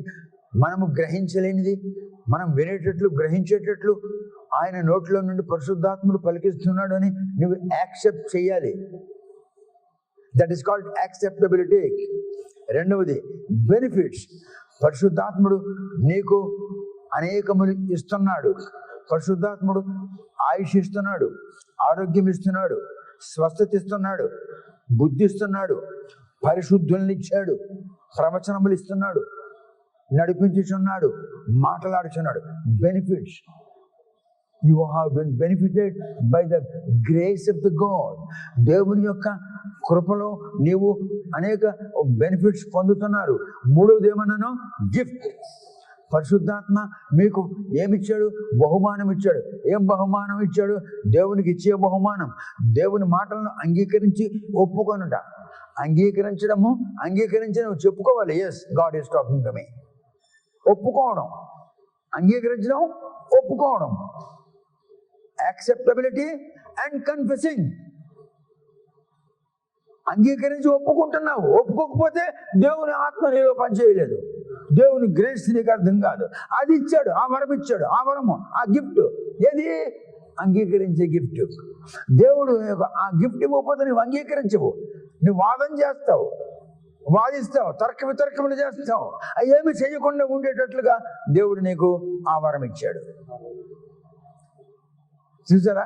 మనము గ్రహించలేనిది మనం వినేటట్లు గ్రహించేటట్లు ఆయన నోట్లో నుండి పరిశుద్ధాత్ముడు పలికిస్తున్నాడు అని నువ్వు యాక్సెప్ట్ చేయాలి. That is called acceptability. రెండవది బెనిఫిట్స్. పరిశుద్ధాత్ముడు నీకు అనేకములు ఇస్తున్నాడు. పరిశుద్ధాత్ముడు ఆయుష్ ఇస్తున్నాడు, ఆరోగ్యం ఇస్తున్నాడు, స్వస్థత ఇస్తున్నాడు, బుద్ధి ఇస్తున్నాడు, పరిశుద్ధుల్ని ఇచ్చాడు, ప్రవచనములు ఇస్తున్నాడు, నడిపించుచున్నాడు, మాట్లాడుచున్నాడు. Benefits. You have been benefited by the grace of the God. దేవుని యొక్క కృపలో నీవు అనేక బెనిఫిట్స్ పొందుతున్నారు. మూడవది ఏమన్నాను? గిఫ్ట్. పరిశుద్ధాత్మ మీకు ఏమిచ్చాడు? బహుమానం ఇచ్చాడు. ఏం బహుమానం ఇచ్చాడు? దేవునికి ఇచ్చే బహుమానం. దేవుని మాటలను అంగీకరించి ఒప్పుకొనుట. అంగీకరించి నువ్వు చెప్పుకోవాలి. Yes, God is talking to me. ఒప్పుకోవడం, అంగీకరించడం, ఒప్పుకోవడం. Acceptability and confessing. అంగీకరించి ఒప్పుకుంటున్నావు. ఒప్పుకోకపోతే దేవుని ఆత్మ నీలో పనిచేయలేదు. దేవుని గ్రేస్ నీకు అర్థం కాదు. అది ఇచ్చాడు, ఆ వరం ఇచ్చాడు, ఆ వరము, ఆ గిఫ్ట్. ఏది? అంగీకరించే గిఫ్ట్. దేవుడు ఆ గిఫ్ట్ ఇవ్వకపోతే నువ్వు అంగీకరించవు, నువ్వు వాదన చేస్తావు. వాదిస్తావు, తర్క వితర్కములు చేస్తావు, ఏమి చేయకుండా ఉండేటట్లుగా దేవుడు నీకు ఆ వరం ఇచ్చాడు. చూసారా?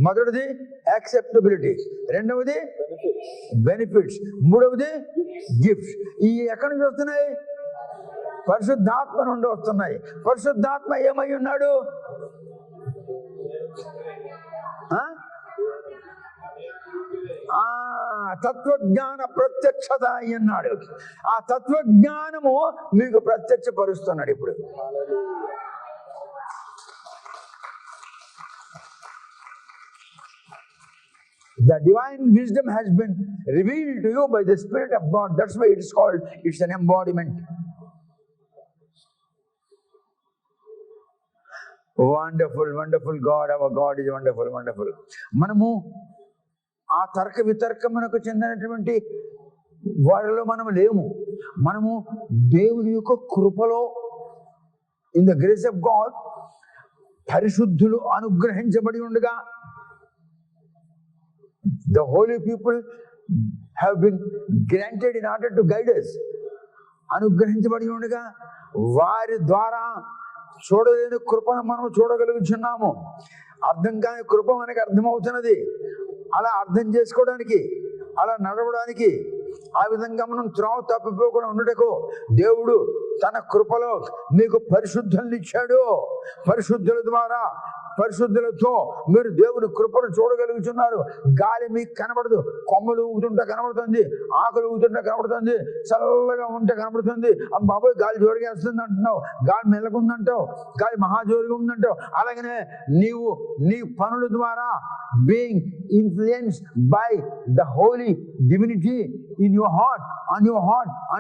మొదటిది యాక్సెప్టబిలిటీ, రెండవది బెనిఫిట్స్, మూడవది గిఫ్ట్స్. ఈ ఎక్కడి నుంచి వస్తున్నాయి? పరిశుద్ధాత్మ నుండి వస్తున్నాయి. పరిశుద్ధాత్మ ఏమై ఉన్నాడు? తత్వజ్ఞాన ప్రత్యక్షత అన్నాడు. ఆ తత్వజ్ఞానము మీకు ప్రత్యక్షపరుస్తున్నాడు ఇప్పుడు. The divine wisdom has been revealed to you by the Spirit of God. That's why it is called, it's an embodiment. Wonderful, wonderful God. Our God is wonderful, wonderful. మనము ఆ తర్క వితర్కమునకు చెందినటువంటి వారిలో మనము లేము. మనము దేవుని యొక్క కృపలో, in the grace of God, పరిశుద్ధులు అనుగ్రహించబడి ఉండగా, the holy people have been granted in order to guide us. అనుగ్రహించబడి ఉండగా వారి ద్వారా చూడలేని కృపను మనం చూడగలుగుతున్నాము. అర్థం కాని కృప మనకి అర్థమవుతున్నది. అలా అర్థం చేసుకోవడానికి, అలా నడవడానికి, ఆ విధంగా మనం త్రోవ తప్పిపోకుండా ఉండటకు దేవుడు తన కృపలో మీకు పరిశుద్ధుల్ని ఇచ్చాడు. పరిశుద్ధుల ద్వారా, పరిశుద్ధులతో మీరు దేవుని కృపను చూడగలుగుతున్నారు. గాలి మీకు కనబడదు, కొమ్మలు ఊగుతుంటే కనబడుతుంది, ఆకులు ఊగుతుంటే కనబడుతుంది, చల్లగా ఉంటే కనబడుతుంది. బాబోయ్ గాలి జోరుగా వేస్తుంది అంటున్నావు, గాలి మెల్లగుందంటావు, గాలి మహాజోరుగా ఉందంటావు. అలాగనే నీవు నీ పనుల ద్వారా, being influenced by the holy divinity in your heart, on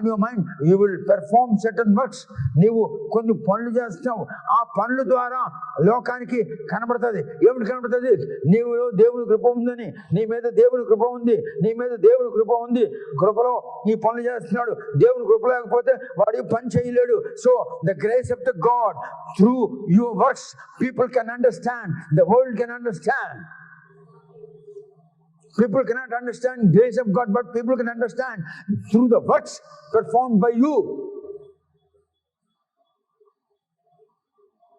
your mind, you will perform certain works. నీవు కొన్ని పనులు చేస్తావు, ఆ పనుల ద్వారా లోకానికి కనబడుతుంది. ఏమిటి కనబడుతుంది? నీవు దేవుని కృప ఉందని, నీ మీద దేవుని కృప ఉంది, నీ మీద దేవుని కృప ఉంది, కృపలో ఈ పనులు చేస్తున్నాడు. దేవుని కృప లేకపోతే వాడు పని చేయలేడు. So the grace of the God through your works people can understand, the world can understand. People cannot understand grace of God, but people can understand through the works performed by you.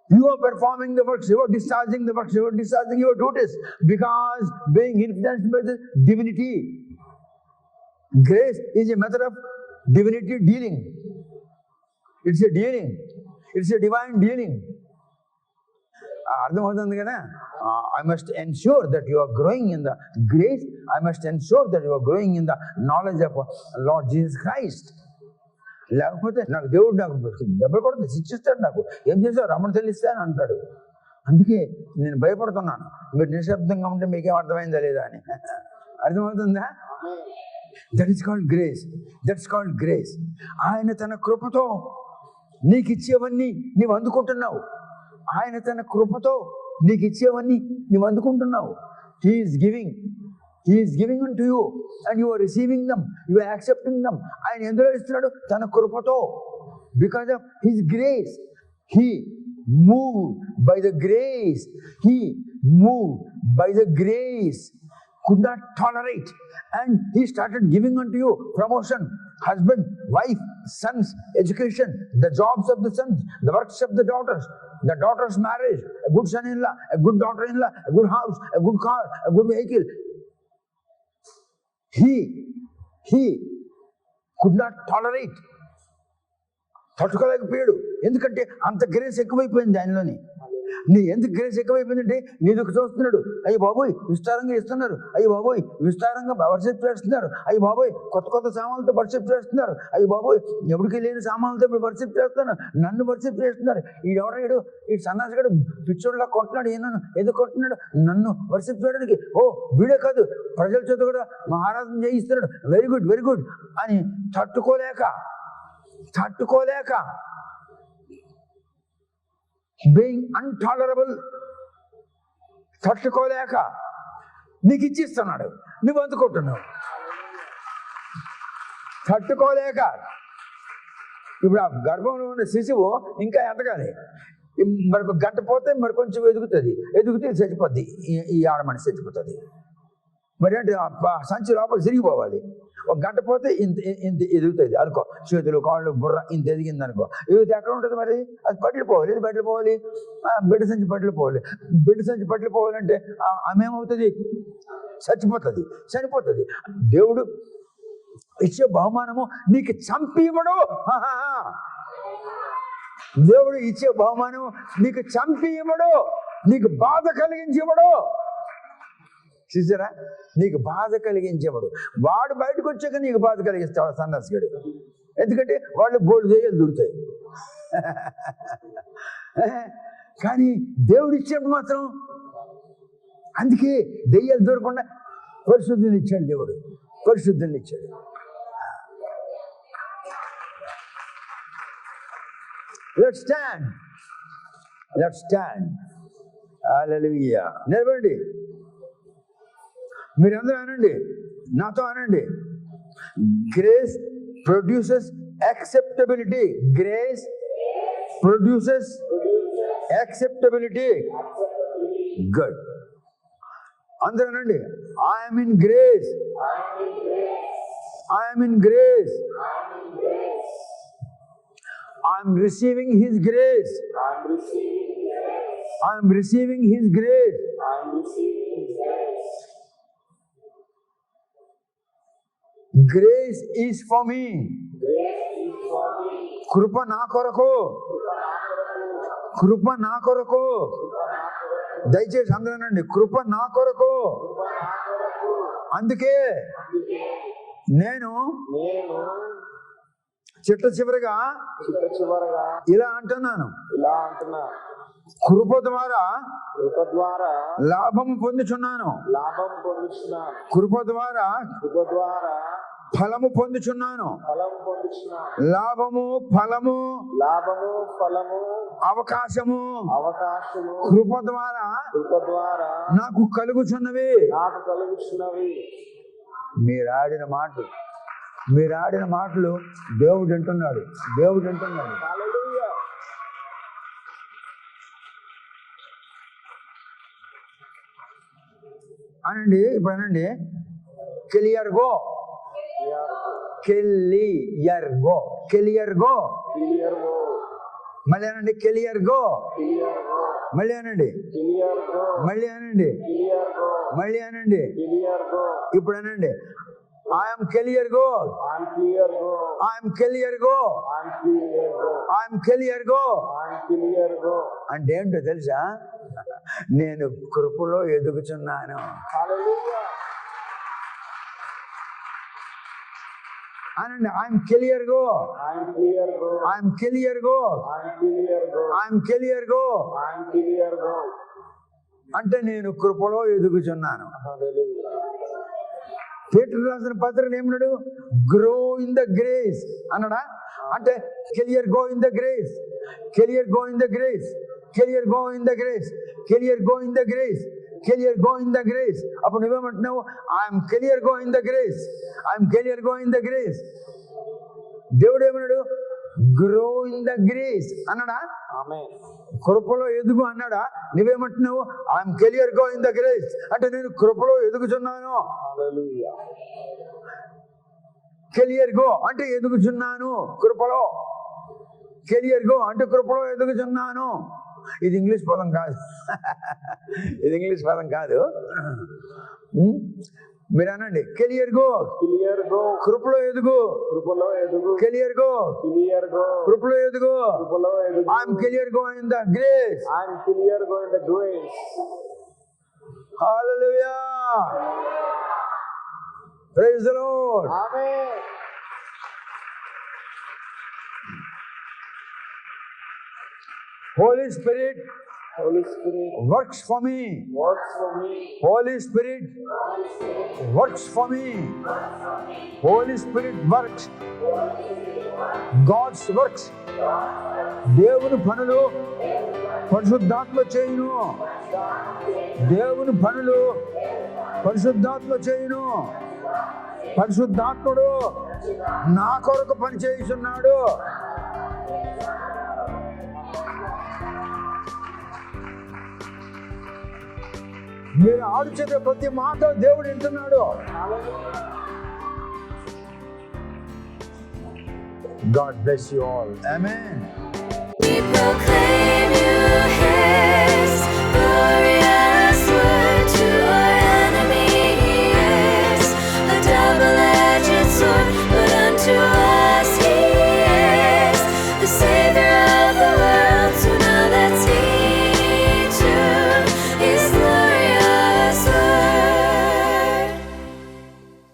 You are performing the works, you are discharging the works, you are discharging your duties, because being influenced by the divinity. Grace is a method of divinity dealing. It's a dealing. It's a divine dealing. అర్థమవుతుంది కదా? I must ensure that you are growing in the grace. I must ensure that you are growing in the knowledge of Lord Jesus Christ. లేకపోతే నాకు దేవుడు నాకు దెబ్బలు కొడుతుంది, శిక్షిస్తాడు. నాకు ఏం చేసావు? రమణ చెల్లిస్తాను అంటాడు. అందుకే నేను భయపడుతున్నాను. మీరు నిశ్శబ్దంగా ఉంటే మీకేం అర్థమైందా లేదా అని. అర్థమవుతుందా? That is called grace. That's called grace. ఆయన తన కృపతో నీకు ఇచ్చేవన్నీ నీవు అందుకుంటున్నావు. ఆయన తన కృపతో నీకు ఇచ్చేవన్నీ నీవు అందుకుంటున్నావు. He is giving unto you and you are receiving them, you are accepting them. ఆయన ఎందులో ఇస్తున్నాడు? తన కృపతో. Because of his grace, he moved by the grace. He moved by the grace, could not tolerate, and he started giving unto you promotion, husband, wife, sons, education, the jobs of the sons, the works of the daughters, the daughter's marriage, a good son-in-law, a good daughter-in-law, a good house, a good car, a good vehicle. He could not tolerate. తట్టుకోలేకపోయాడు. ఎందుకంటే అంత grace ఎక్కువైపోయింది ఆయనలోని. నీ ఎందుకు grace ఎక్కువైపోయిందంటే నీకు చూస్తున్నాడు. అయ్యి బాబోయ్ విస్తారంగా ఇస్తున్నారు, అయ్యి బాబోయ్ విస్తారంగా వర్షిప్ చేస్తున్నారు, అయ్యి బాబోయ్ కొత్త కొత్త సామాన్లతో వర్షిప్ చేస్తున్నారు, అయ్యి బాబోయ్ ఎవరికి లేని సామాన్లతో ఇప్పుడు వర్షిప్ చేస్తున్నారు, నన్ను వర్షిప్ చేస్తున్నారు. ఈడెవడాడు? ఈ సన్నాసిగాడు పిచ్చోడ్లా కొంటున్నాడు. ఎందుకు కొంటున్నాడు? నన్ను వర్షిప్ చేయడానికి. ఓ వీడే కాదు, ప్రజల చేత కూడా ఆరాధన చేయిస్తున్నాడు. వెరీ గుడ్, వెరీ గుడ్ అని తట్టుకోలేక బీయింగ్ అన్టాలరబుల్, తట్టుకోలేక నీకు ఇచ్చిస్తున్నాడు, నువ్వు అందుకుంటున్నావు. తట్టుకోలేక ఇప్పుడు ఆ గర్భంలో ఉన్న శిశువు ఇంకా ఎదగాలి. మరొక గంట పోతే మరి కొంచెం ఎదిగితే చచ్చిపోద్ది. ఈ ఆడమని చచ్చిపోతుంది. మరి అంటే ఆ సంచి లోపల తిరిగిపోవాలి. ఒక గంట పోతే ఇంత ఇంత ఎదుగుతుంది అనుకో, చేతులు కాళ్ళు బుర్ర ఇంత ఎదిగింది అనుకో. ఎదిగితే ఎక్కడ ఉంటుంది మరి? అది పట్లిపోవాలి. ఏది పట్లిపోవాలి? బిడ్డ సంచి పట్లిపోవాలి. బిడ్డ సంచి పట్లిపోవాలంటే ఆమె ఏమవుతుంది? చనిపోతుంది. దేవుడు ఇచ్చే బహుమానము నీకు చంపి ఇవ్వడు. దేవుడు ఇచ్చే బహుమానం నీకు చంపి ఇవ్వడు, నీకు బాధ కలిగించి ఇవ్వడు. చూసారా? నీకు బాధ కలిగించేవాడు. వాడు బయటకు వచ్చాక నీకు బాధ కలిగిస్తాడు సన్నాసిగాడు. ఎందుకంటే వాళ్ళు బోల్డ్ దెయ్యాలు దొరుకుతాయి. కానీ దేవుడు ఇచ్చినప్పుడు మాత్రం, అందుకే దెయ్యాలు దొరకకుండా పరిశుద్ధుని ఇచ్చాడు. దేవుడు పరిశుద్ధుని ఇచ్చాడు. Let's stand. Hallelujah. నిలబడండి. మీరందరూ అనండి, నాతో అనండి. Grace produces acceptability. Grace produces acceptability. Good. అందరూ అనండి, I'm in grace. I'm in grace. I'm receiving His grace. I'm receiving His grace. Grace is for me. కృప నా కొరకు. కృప నా కొరకు. దయచేసి అందరనండి, కృప నా కొరకు. అందుకే నేను చిట్ట చివరిగా ఇలా అంటున్నాను, కృప ద్వారా లాభం పొందుచున్నాను. కృప ద్వారా ఫలము పొందుచున్నాను. లాభము ఫలము అవకాశము కృప ద్వారా నాకు కలుగుచున్నవి. మీరాడిన మాటలు దేవుడు అంటున్నాడు. అనండి. ఇప్పుడు అనండి, క్లియర్ గో. మళ్ళీ అనండి, క్లియర్ గో. మళ్ళీ అనండి. ఇప్పుడు అనండి, I am clear go. అంటే ఏంటో తెలుసా? నేను కృపలో ఎదుగుచున్నాను. అనండి, ఐఎమ్ క్లియర్ గో. అంటే నేను కృపలో ఎదుగుచున్నాను. పేతురు రాసిన పత్రికలో ఏమన్నాడు? గ్రో ఇన్ ద గ్రేస్ అన్నాడా? అంటే clear go in the grace. అప్పుడు నువ్వేమంటున్నావు? I'm clear go in the grace. దేవుడు ఏమన్నాడు? గ్రో ఇన్ ద గ్రేస్ అన్నాడా? కృపలో ఎదుగు అన్నాడా? నువ్వేమంటున్నావు? I'm clear go in the grace. అంటే నేను కృపలో ఎదుగుచున్నాను. కెలియర్ గో అంటే ఎదుగుచున్నాను కృపలో. ఇది ఇంగ్లీష్ పదం కాదు. మీరు అనండి, కెలియర్ గో. కృపలో ఎదుగు. Clear go. కృపలో ఎదుగు. I'm clear go in the grace. Hallelujah. Praise the Lord. Amen. Holy Spirit works for me. Holy Spirit works for me. Holy Spirit works. God's works. దేవుని పనులు పరిశుద్ధాత్మ చేయును. పరిశుద్ధాత్ముడు నా కొరకు పని చేయుచున్నాడు. మీరు ఆడుచున్న ప్రతి మాట దేవుడు వింటున్నాడు. God bless you all. Amen.